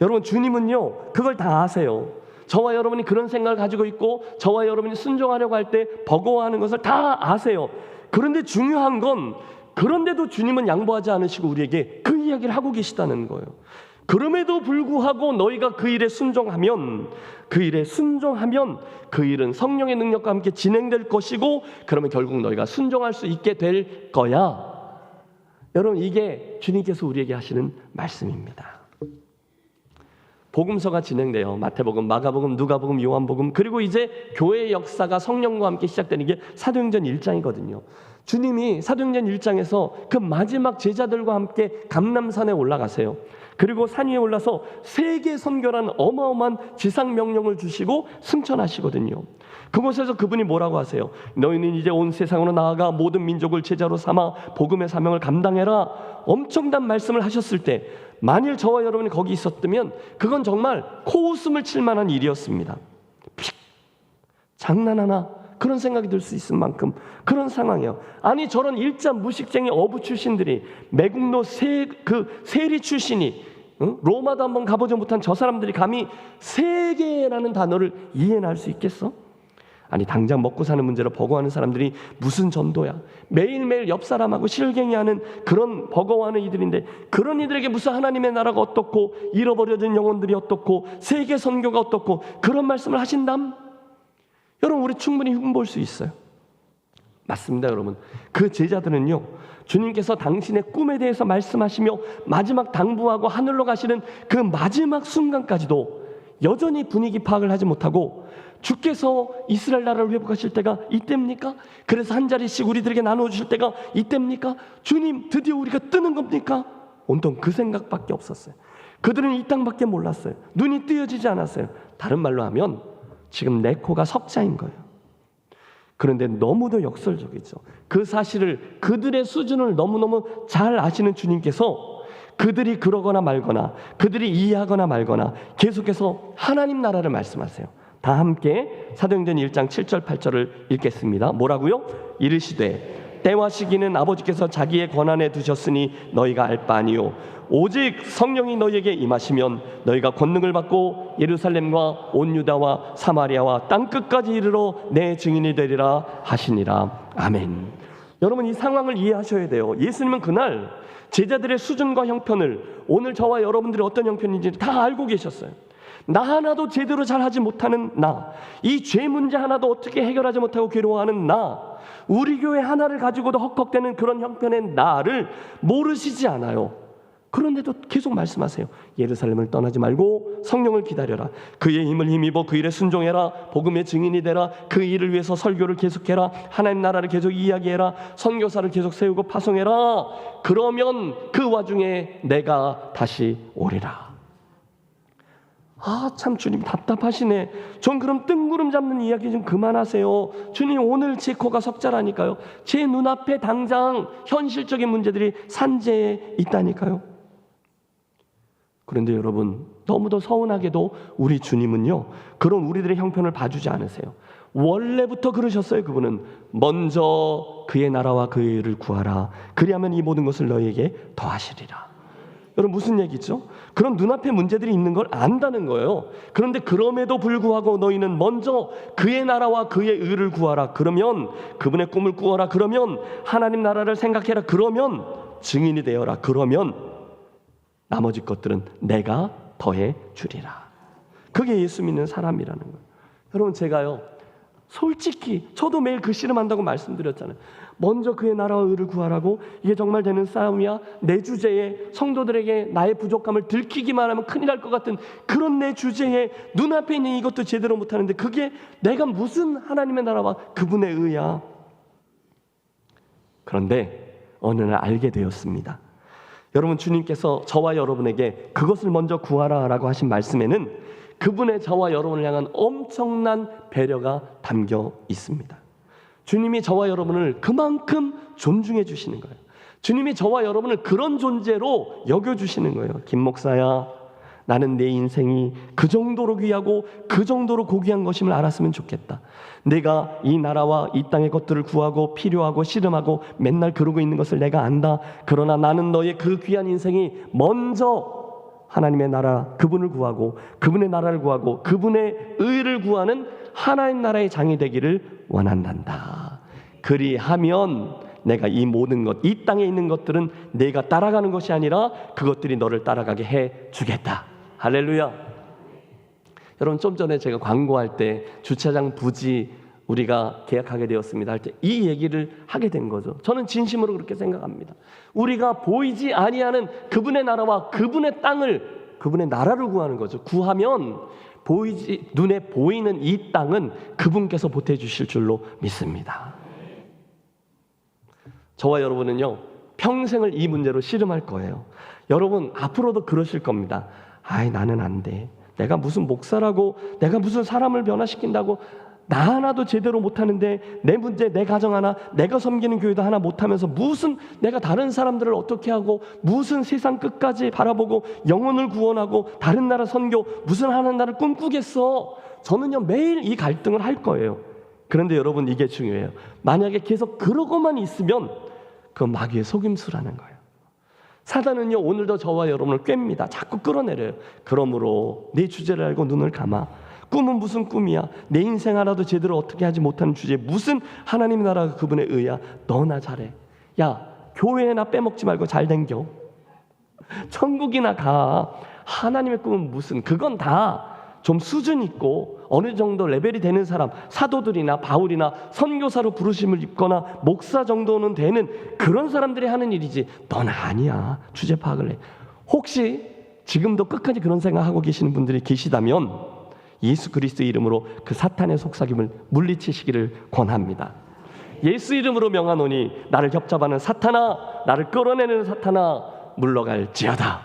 여러분, 주님은요, 그걸 다 아세요. 저와 여러분이 그런 생각을 가지고 있고 저와 여러분이 순종하려고 할 때 버거워하는 것을 다 아세요. 그런데 중요한 건, 그런데도 주님은 양보하지 않으시고 우리에게 그 이야기를 하고 계시다는 거예요. 그럼에도 불구하고 너희가 그 일에 순종하면 그 일은 성령의 능력과 함께 진행될 것이고, 그러면 결국 너희가 순종할 수 있게 될 거야. 여러분, 이게 주님께서 우리에게 하시는 말씀입니다. 복음서가 진행돼요. 마태복음, 마가복음, 누가복음, 요한복음, 그리고 이제 교회의 역사가 성령과 함께 시작되는 게 사도행전 1장이거든요. 주님이 사도행전 1장에서 그 마지막 제자들과 함께 감람산에 올라가세요. 그리고 산 위에 올라서 세계 선교라는 어마어마한 지상 명령을 주시고 승천하시거든요. 그곳에서 그분이 뭐라고 하세요? 너희는 이제 온 세상으로 나아가 모든 민족을 제자로 삼아 복음의 사명을 감당해라. 엄청난 말씀을 하셨을 때, 만일 저와 여러분이 거기 있었다면 그건 정말 코웃음을 칠 만한 일이었습니다. 장난하나? 그런 생각이 들 수 있을 만큼 그런 상황이에요. 아니, 저런 일자 무식쟁이 어부 출신들이, 매국노 세리 출신이, 로마도 한번 가보지 못한 저 사람들이 감히 세계라는 단어를 이해나 할 수 있겠어? 아니, 당장 먹고 사는 문제로 버거워하는 사람들이 무슨 전도야? 매일매일 옆 사람하고 실갱이하는 그런 버거워하는 이들인데, 그런 이들에게 무슨 하나님의 나라가 어떻고 잃어버려진 영혼들이 어떻고 세계 선교가 어떻고 그런 말씀을 하신담? 여러분, 우리 충분히 흉볼 수 있어요. 맞습니다, 여러분. 그 제자들은요, 주님께서 당신의 꿈에 대해서 말씀하시며 마지막 당부하고 하늘로 가시는 그 마지막 순간까지도 여전히 분위기 파악을 하지 못하고, 주께서 이스라엘 나라를 회복하실 때가 이때입니까? 그래서 한 자리씩 우리들에게 나눠주실 때가 이때입니까? 주님, 드디어 우리가 뜨는 겁니까? 온통 그 생각밖에 없었어요. 그들은 이 땅밖에 몰랐어요. 눈이 뜨여지지 않았어요. 다른 말로 하면 지금 내 코가 석자인 거예요. 그런데 너무도 역설적이죠. 그 사실을, 그들의 수준을 너무너무 잘 아시는 주님께서 그들이 그러거나 말거나, 그들이 이해하거나 말거나 계속해서 하나님 나라를 말씀하세요. 다 함께 사도행전 1장 7절 8절을 읽겠습니다. 뭐라고요? 이르시되 때와 시기는 아버지께서 자기의 권한에 두셨으니 너희가 알 바 아니요 오직 성령이 너희에게 임하시면 너희가 권능을 받고 예루살렘과 온 유다와 사마리아와 땅끝까지 이르러 내 증인이 되리라 하시니라. 아멘. 여러분, 이 상황을 이해하셔야 돼요. 예수님은 그날 제자들의 수준과 형편을, 오늘 저와 여러분들이 어떤 형편인지 다 알고 계셨어요. 나 하나도 제대로 잘하지 못하는 나, 이 죄 문제 하나도 어떻게 해결하지 못하고 괴로워하는 나, 우리 교회 하나를 가지고도 헉헉대는 그런 형편의 나를 모르시지 않아요. 그런데도 계속 말씀하세요. 예루살렘을 떠나지 말고 성령을 기다려라. 그의 힘을 힘입어 그 일에 순종해라. 복음의 증인이 되라. 그 일을 위해서 설교를 계속해라. 하나님 나라를 계속 이야기해라. 선교사를 계속 세우고 파송해라. 그러면 그 와중에 내가 다시 오리라. 아, 참 주님 답답하시네. 전 그럼 뜬구름 잡는 이야기 좀 그만하세요. 주님, 오늘 제 코가 석자라니까요. 제 눈앞에 당장 현실적인 문제들이 산재에 있다니까요. 그런데 여러분, 너무도 서운하게도 우리 주님은요, 그런 우리들의 형편을 봐주지 않으세요. 원래부터 그러셨어요. 그분은 먼저 그의 나라와 그의 의를 구하라. 그리하면 이 모든 것을 너희에게 더하시리라. 여러분, 무슨 얘기죠? 그런 눈앞에 문제들이 있는 걸 안다는 거예요. 그런데 그럼에도 불구하고 너희는 먼저 그의 나라와 그의 의를 구하라. 그러면 그분의 꿈을 꾸어라. 그러면 하나님 나라를 생각해라. 그러면 증인이 되어라. 그러면 나머지 것들은 내가 더해 주리라. 그게 예수 믿는 사람이라는 거예요. 여러분, 제가요, 솔직히 저도 매일 그 씨름한다고 말씀드렸잖아요. 먼저 그의 나라와 의를 구하라고. 이게 정말 되는 싸움이야? 내 주제에 성도들에게 나의 부족함을 들키기만 하면 큰일 날 것 같은 그런 내 주제에 눈앞에 있는 이것도 제대로 못하는데 그게 내가 무슨 하나님의 나라와 그분의 의야? 그런데 어느 날 알게 되었습니다. 여러분, 주님께서 저와 여러분에게 그것을 먼저 구하라라고 하신 말씀에는 그분의 저와 여러분을 향한 엄청난 배려가 담겨 있습니다. 주님이 저와 여러분을 그만큼 존중해 주시는 거예요. 주님이 저와 여러분을 그런 존재로 여겨주시는 거예요. 김 목사야, 나는 내 인생이 그 정도로 귀하고 그 정도로 고귀한 것임을 알았으면 좋겠다. 내가 이 나라와 이 땅의 것들을 구하고 필요하고 씨름하고 맨날 그러고 있는 것을 내가 안다. 그러나 나는 너의 그 귀한 인생이 먼저 하나님의 나라, 그분을 구하고 그분의 나라를 구하고 그분의 의를 구하는 하나님 나라의 장이 되기를 원한단다. 그리하면 내가 이 모든 것, 이 땅에 있는 것들은 내가 따라가는 것이 아니라 그것들이 너를 따라가게 해주겠다. 할렐루야. 여러분, 좀 전에 제가 광고할 때 주차장 부지 우리가 계약하게 되었습니다 할 때 이 얘기를 하게 된 거죠. 저는 진심으로 그렇게 생각합니다. 우리가 보이지 아니하는 그분의 나라와 그분의 땅을, 그분의 나라를 구하는 거죠. 구하면 보이지, 눈에 보이는 이 땅은 그분께서 보태주실 줄로 믿습니다. 저와 여러분은요, 평생을 이 문제로 씨름할 거예요. 여러분, 앞으로도 그러실 겁니다. 아이, 나는 안 돼. 내가 무슨 목사라고, 내가 무슨 사람을 변화시킨다고 나 하나도 제대로 못하는데, 내 문제, 내 가정 하나, 내가 섬기는 교회도 하나 못하면서 무슨 내가 다른 사람들을 어떻게 하고, 무슨 세상 끝까지 바라보고 영혼을 구원하고 다른 나라 선교, 무슨 하나님 나라를 꿈꾸겠어. 저는요, 매일 이 갈등을 할 거예요. 그런데 여러분, 이게 중요해요. 만약에 계속 그러고만 있으면 그건 마귀의 속임수라는 거예요. 사단은요, 오늘도 저와 여러분을 꿰입니다. 자꾸 끌어내려요. 그러므로 내 주제를 알고 눈을 감아. 꿈은 무슨 꿈이야? 내 인생 하나도 제대로 어떻게 하지 못하는 주제에 무슨 하나님 나라가 그분의 의야? 너나 잘해. 야, 교회나 빼먹지 말고 잘 댕겨. 천국이나 가. 하나님의 꿈은 무슨? 그건 다 좀 수준 있고 어느 정도 레벨이 되는 사람, 사도들이나 바울이나 선교사로 부르심을 입거나 목사 정도는 되는 그런 사람들이 하는 일이지, 넌 아니야. 주제 파악을 해. 혹시 지금도 끝까지 그런 생각하고 계시는 분들이 계시다면 예수 그리스도 이름으로 그 사탄의 속삭임을 물리치시기를 권합니다. 예수 이름으로 명하노니 나를 협잡하는 사탄아, 나를 끌어내는 사탄아, 물러갈지어다.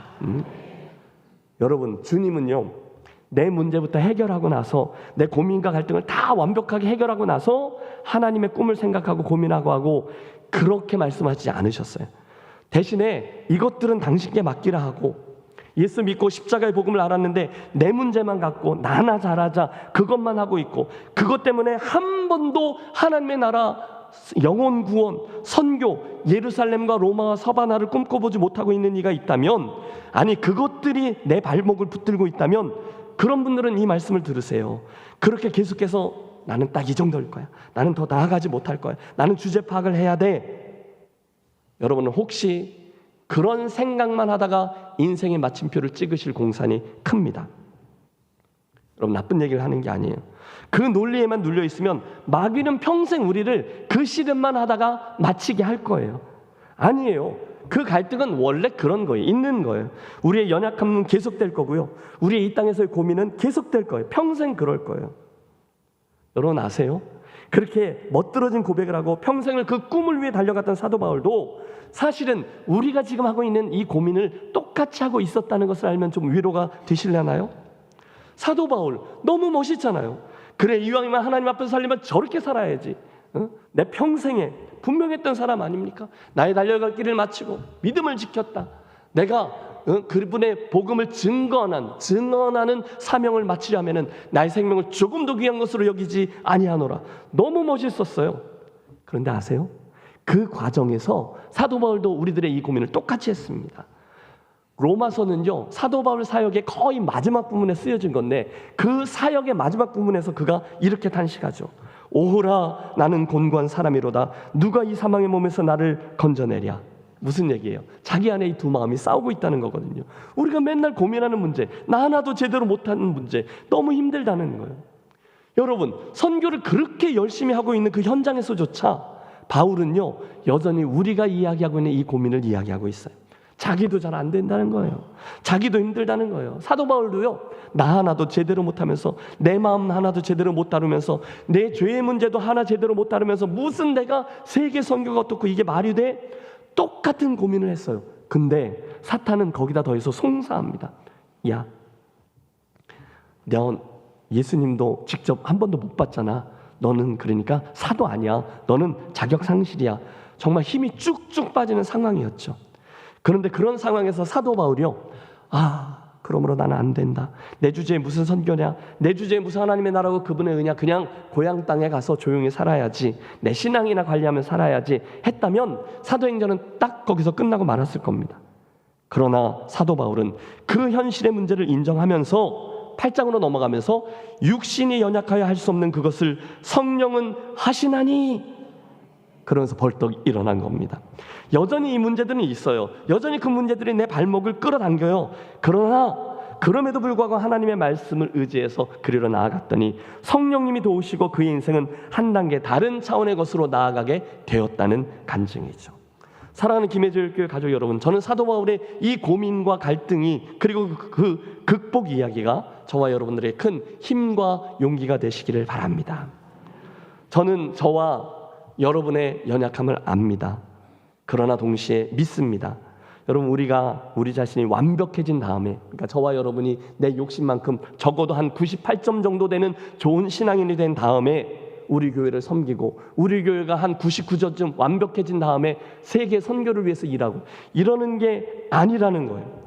여러분, 주님은요, 내 문제부터 해결하고 나서, 내 고민과 갈등을 다 완벽하게 해결하고 나서 하나님의 꿈을 생각하고 고민하고 하고 그렇게 말씀하시지 않으셨어요. 대신에 이것들은 당신께 맡기라 하고, 예수 믿고 십자가의 복음을 알았는데 내 문제만 갖고 나나 잘하자 그것만 하고 있고, 그것 때문에 한 번도 하나님의 나라, 영혼 구원, 선교, 예루살렘과 로마와 서바나를 꿈꿔보지 못하고 있는 이가 있다면, 아니 그것들이 내 발목을 붙들고 있다면, 그런 분들은 이 말씀을 들으세요. 그렇게 계속해서 나는 딱 이 정도일 거야, 나는 더 나아가지 못할 거야, 나는 주제 파악을 해야 돼. 여러분은 혹시 그런 생각만 하다가 인생의 마침표를 찍으실 공산이 큽니다. 여러분, 나쁜 얘기를 하는 게 아니에요. 그 논리에만 눌려 있으면 마귀는 평생 우리를 그 씨름만 하다가 마치게 할 거예요. 아니에요. 그 갈등은 원래 그런 거예요. 있는 거예요. 우리의 연약함은 계속될 거고요, 우리의 이 땅에서의 고민은 계속될 거예요. 평생 그럴 거예요. 여러분 아세요? 그렇게 멋들어진 고백을 하고 평생을 그 꿈을 위해 달려갔던 사도 바울도 사실은 우리가 지금 하고 있는 이 고민을 똑같이 하고 있었다는 것을 알면 좀 위로가 되시려나요? 사도 바울 너무 멋있잖아요. 그래, 이왕이면 하나님 앞에서 살려면 저렇게 살아야지. 내 평생에 분명했던 사람 아닙니까? 나의 달려갈 길을 마치고 믿음을 지켰다. 내가 그분의 복음을 증언하는 사명을 마치려면은 나의 생명을 조금 더 귀한 것으로 여기지 아니하노라. 너무 멋있었어요. 그런데 아세요? 그 과정에서 사도 바울도 우리들의 이 고민을 똑같이 했습니다. 로마서는요, 사도 바울 사역의 거의 마지막 부분에 쓰여진 건데 그 사역의 마지막 부분에서 그가 이렇게 탄식하죠. 오호라, 나는 곤고한 사람이로다. 누가 이 사망의 몸에서 나를 건져내랴. 무슨 얘기예요? 자기 안에 이 두 마음이 싸우고 있다는 거거든요. 우리가 맨날 고민하는 문제, 나 하나도 제대로 못하는 문제, 너무 힘들다는 거예요. 여러분, 선교를 그렇게 열심히 하고 있는 그 현장에서조차 바울은요, 여전히 우리가 이야기하고 있는 이 고민을 이야기하고 있어요. 자기도 잘 안 된다는 거예요. 자기도 힘들다는 거예요. 사도 바울도요, 나 하나도 제대로 못하면서, 내 마음 하나도 제대로 못 다루면서, 내 죄의 문제도 하나 제대로 못 다루면서, 무슨 내가 세계 선교가 어떻고 이게 말이 돼? 똑같은 고민을 했어요. 근데 사탄은 거기다 더해서 송사합니다. 야, 너 예수님도 직접 한 번도 못 봤잖아. 너는 그러니까 사도 아니야. 너는 자격 상실이야. 정말 힘이 쭉쭉 빠지는 상황이었죠. 그런데 그런 상황에서 사도 바울이요, 그러므로 나는 안 된다. 내 주제에 무슨 선교냐, 내 주제에 무슨 하나님의 나라고 그분의 은혜냐, 그냥 고향 땅에 가서 조용히 살아야지, 내 신앙이나 관리하며 살아야지 했다면 사도행전은 딱 거기서 끝나고 말았을 겁니다. 그러나 사도 바울은 그 현실의 문제를 인정하면서 8장으로 넘어가면서 육신이 연약하여 할 수 없는 그것을 성령은 하시나니, 그러면서 벌떡 일어난 겁니다. 여전히 이 문제들은 있어요. 여전히 그 문제들이 내 발목을 끌어당겨요. 그러나 그럼에도 불구하고 하나님의 말씀을 의지해서 그리로 나아갔더니 성령님이 도우시고 그의 인생은 한 단계 다른 차원의 것으로 나아가게 되었다는 간증이죠. 사랑하는 김혜재교회 가족 여러분, 저는 사도 바울의 이 고민과 갈등이, 그리고 그 극복 이야기가 저와 여러분들의 큰 힘과 용기가 되시기를 바랍니다. 저는 저와 여러분의 연약함을 압니다. 그러나 동시에 믿습니다. 여러분, 우리 자신이 완벽해진 다음에, 그러니까 저와 여러분이 내 욕심만큼 적어도 한 98점 정도 되는 좋은 신앙인이 된 다음에 우리 교회를 섬기고, 우리 교회가 한 99점쯤 완벽해진 다음에 세계 선교를 위해서 일하고, 이러는 게 아니라는 거예요.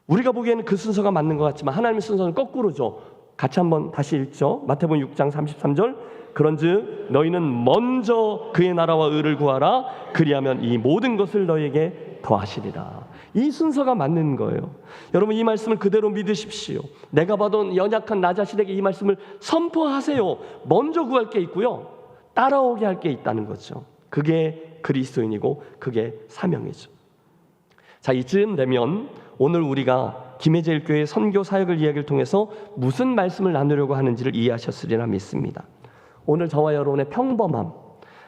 우리가 보기에는 그 순서가 맞는 것 같지만 하나님의 순서는 거꾸로죠. 같이 한번 다시 읽죠. 마태복음 6장 33절. 그런즉 너희는 먼저 그의 나라와 의를 구하라. 그리하면 이 모든 것을 너희에게 더하시리라. 이 순서가 맞는 거예요. 여러분, 이 말씀을 그대로 믿으십시오. 내가 봐도 연약한 나 자신에게 이 말씀을 선포하세요. 먼저 구할 게 있고요, 따라오게 할 게 있다는 거죠. 그게 그리스도인이고 그게 사명이죠. 자, 이쯤 되면 오늘 우리가 김혜재일교회 선교 사역을 이야기를 통해서 무슨 말씀을 나누려고 하는지를 이해하셨으리라 믿습니다. 오늘 저와 여러분의 평범함,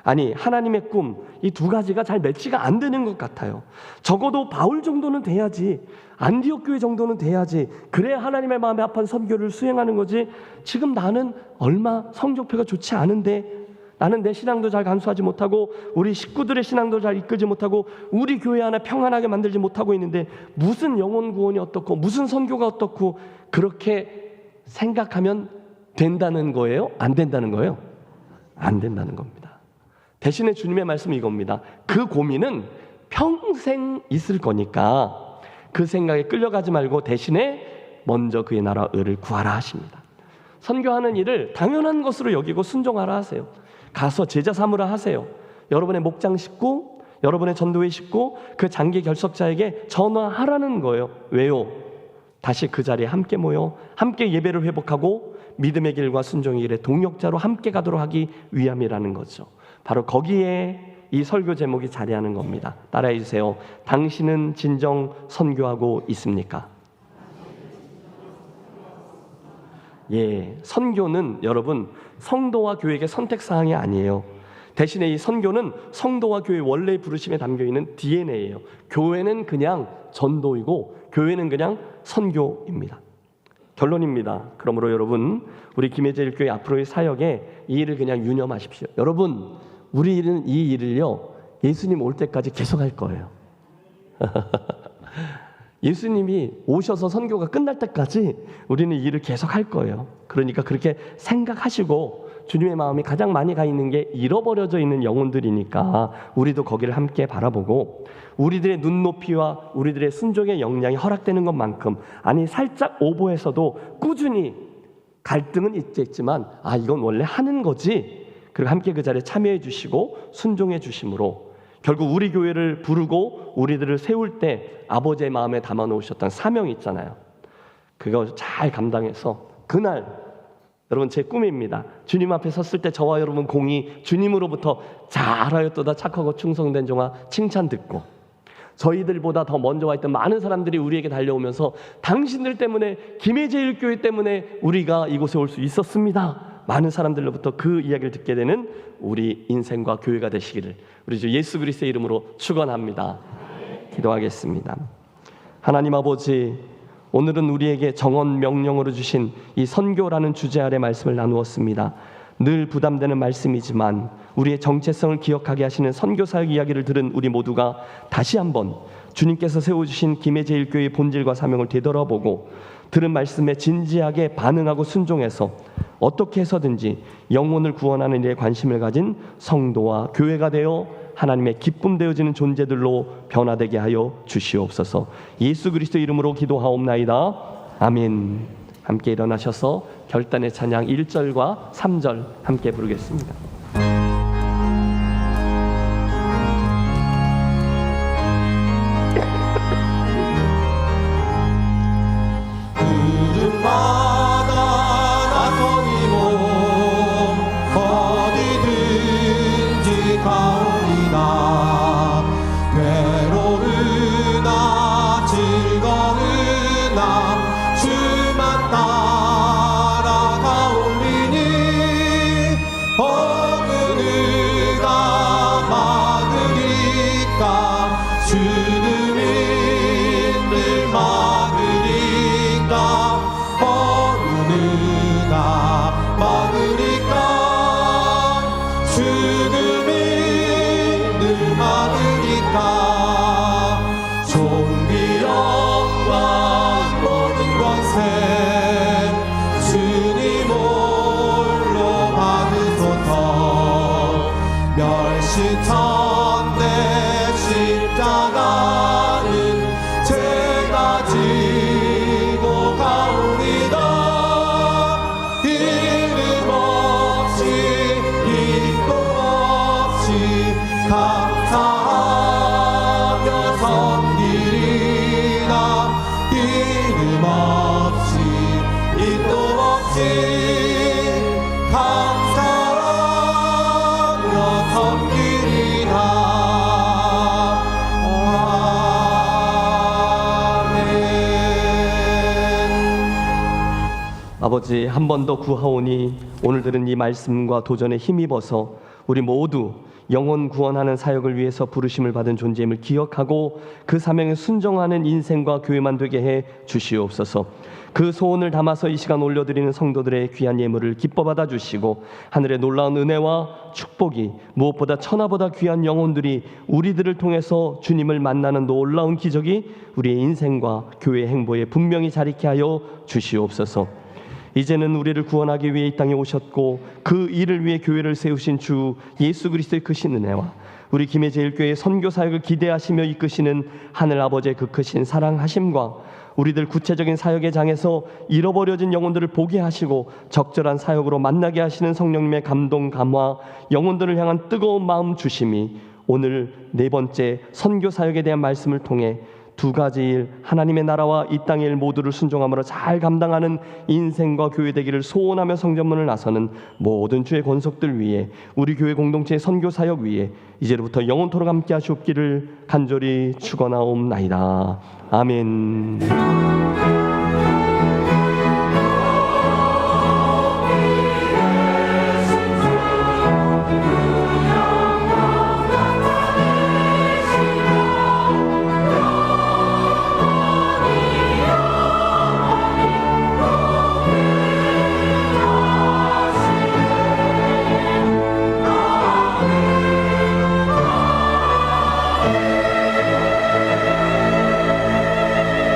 아니 하나님의 꿈, 이 두 가지가 잘 매치가 안 되는 것 같아요. 적어도 바울 정도는 돼야지, 안디옥 교회 정도는 돼야지, 그래야 하나님의 마음에 합한 선교를 수행하는 거지. 지금 나는 얼마 성적표가 좋지 않은데, 나는 내 신앙도 잘 간수하지 못하고 우리 식구들의 신앙도 잘 이끌지 못하고 우리 교회 하나 평안하게 만들지 못하고 있는데 무슨 영혼 구원이 어떻고 무슨 선교가 어떻고, 그렇게 생각하면 된다는 거예요? 안 된다는 거예요? 안 된다는 겁니다. 대신에 주님의 말씀은 이겁니다. 그 고민은 평생 있을 거니까 그 생각에 끌려가지 말고 대신에 먼저 그의 나라와 의를 구하라 하십니다. 선교하는 일을 당연한 것으로 여기고 순종하라 하세요. 가서 제자 삼으라 하세요. 여러분의 목장 식구, 여러분의 전도회 식구, 그 장기 결석자에게 전화하라는 거예요. 왜요? 다시 그 자리에 함께 모여 함께 예배를 회복하고 믿음의 길과 순종의 길에 동역자로 함께 가도록 하기 위함이라는 거죠. 바로 거기에 이 설교 제목이 자리하는 겁니다. 따라해 주세요. 당신은 진정 선교하고 있습니까? 예, 선교는 여러분 성도와 교회의 선택사항이 아니에요. 대신에 이 선교는 성도와 교회의 원래의 부르심에 담겨있는 DNA예요. 교회는 그냥 전도이고 교회는 그냥 선교입니다. 결론입니다. 그러므로 여러분, 우리 김혜재일교회 앞으로의 사역에 이 일을 그냥 유념하십시오. 여러분, 우리는 이 일을요, 예수님 올 때까지 계속 할 거예요. 예수님이 오셔서 선교가 끝날 때까지 우리는 이 일을 계속 할 거예요. 그러니까 그렇게 생각하시고, 주님의 마음이 가장 많이 가 있는 게 잃어버려져 있는 영혼들이니까 우리도 거기를 함께 바라보고, 우리들의 눈높이와 우리들의 순종의 역량이 허락되는 것만큼, 아니 살짝 오버해서도 꾸준히 갈등은 있겠지만 이건 원래 하는 거지, 그리고 함께 그 자리에 참여해 주시고 순종해 주심으로 결국 우리 교회를 부르고 우리들을 세울 때 아버지의 마음에 담아 놓으셨던 사명이 있잖아요. 그거 잘 감당해서 그날, 여러분 제 꿈입니다. 주님 앞에 섰을 때 저와 여러분 공이 주님으로부터 잘하였도다 착하고 충성된 종아 칭찬 듣고, 저희들보다 더 먼저 와 있던 많은 사람들이 우리에게 달려오면서 당신들 때문에, 김해제일교회 때문에 우리가 이곳에 올 수 있었습니다, 많은 사람들로부터 그 이야기를 듣게 되는 우리 인생과 교회가 되시기를 우리 주 예수 그리스도의 이름으로 축원합니다. 기도하겠습니다. 하나님 아버지, 오늘은 우리에게 정언 명령으로 주신 이 선교라는 주제 아래 말씀을 나누었습니다. 늘 부담되는 말씀이지만 우리의 정체성을 기억하게 하시는 선교사역 이야기를 들은 우리 모두가 다시 한번 주님께서 세워주신 김해제일교회의 본질과 사명을 되돌아보고 들은 말씀에 진지하게 반응하고 순종해서 어떻게 해서든지 영혼을 구원하는 일에 관심을 가진 성도와 교회가 되어 하나님의 기쁨 되어지는 존재들로 변화되게 하여 주시옵소서. 예수 그리스도 이름으로 기도하옵나이다. 아멘. 함께 일어나셔서 결단의 찬양 1절과 3절 함께 부르겠습니다. 구름마다 나서니 몸 어디든지 가오리다. 괴로우나 즐거우나 주만 따라가오리니 어느 누가 막으리까. 주는 인을 막으리까. 어느 누가 막으리까. 주는 인을 막으리까. 존귀 영광 모든 권세 주님 홀로 받으소서. 멸시천대 십자가는 제가 지고 가오리다. 이름 없이 이도 없이 감사하며 섬기리라. 이름 없이 이도 없이 감사하며 섬기리라. 아버지, 한 번 더 구하오니 오늘 들은 이 말씀과 도전에 힘입어서 우리 모두 영혼 구원하는 사역을 위해서 부르심을 받은 존재임을 기억하고 그 사명에 순종하는 인생과 교회만 되게 해 주시옵소서. 그 소원을 담아서 이 시간 올려드리는 성도들의 귀한 예물을 기뻐 받아 주시고 하늘의 놀라운 은혜와 축복이, 무엇보다 천하보다 귀한 영혼들이 우리들을 통해서 주님을 만나는 놀라운 기적이 우리의 인생과 교회의 행보에 분명히 자리케 하여 주시옵소서. 이제는 우리를 구원하기 위해 이 땅에 오셨고 그 일을 위해 교회를 세우신 주 예수 그리스도의 크신 은혜와 우리 김해제일교회의 선교 사역을 기대하시며 이끄시는 하늘 아버지의 그 크신 사랑하심과 우리들 구체적인 사역의 장에서 잃어버려진 영혼들을 보게 하시고 적절한 사역으로 만나게 하시는 성령님의 감동 감화, 영혼들을 향한 뜨거운 마음 주심이 오늘 네 번째 선교 사역에 대한 말씀을 통해 두 가지 일, 하나님의 나라와 이 땅의 일 모두를 순종함으로 잘 감당하는 인생과 교회 되기를 소원하며 성전문을 나서는 모든 주의 권속들 위해, 우리 교회 공동체의 선교 사역 위에 이제로부터 영원토록 함께 하시옵기를 간절히 축원하옵나이다. 아멘.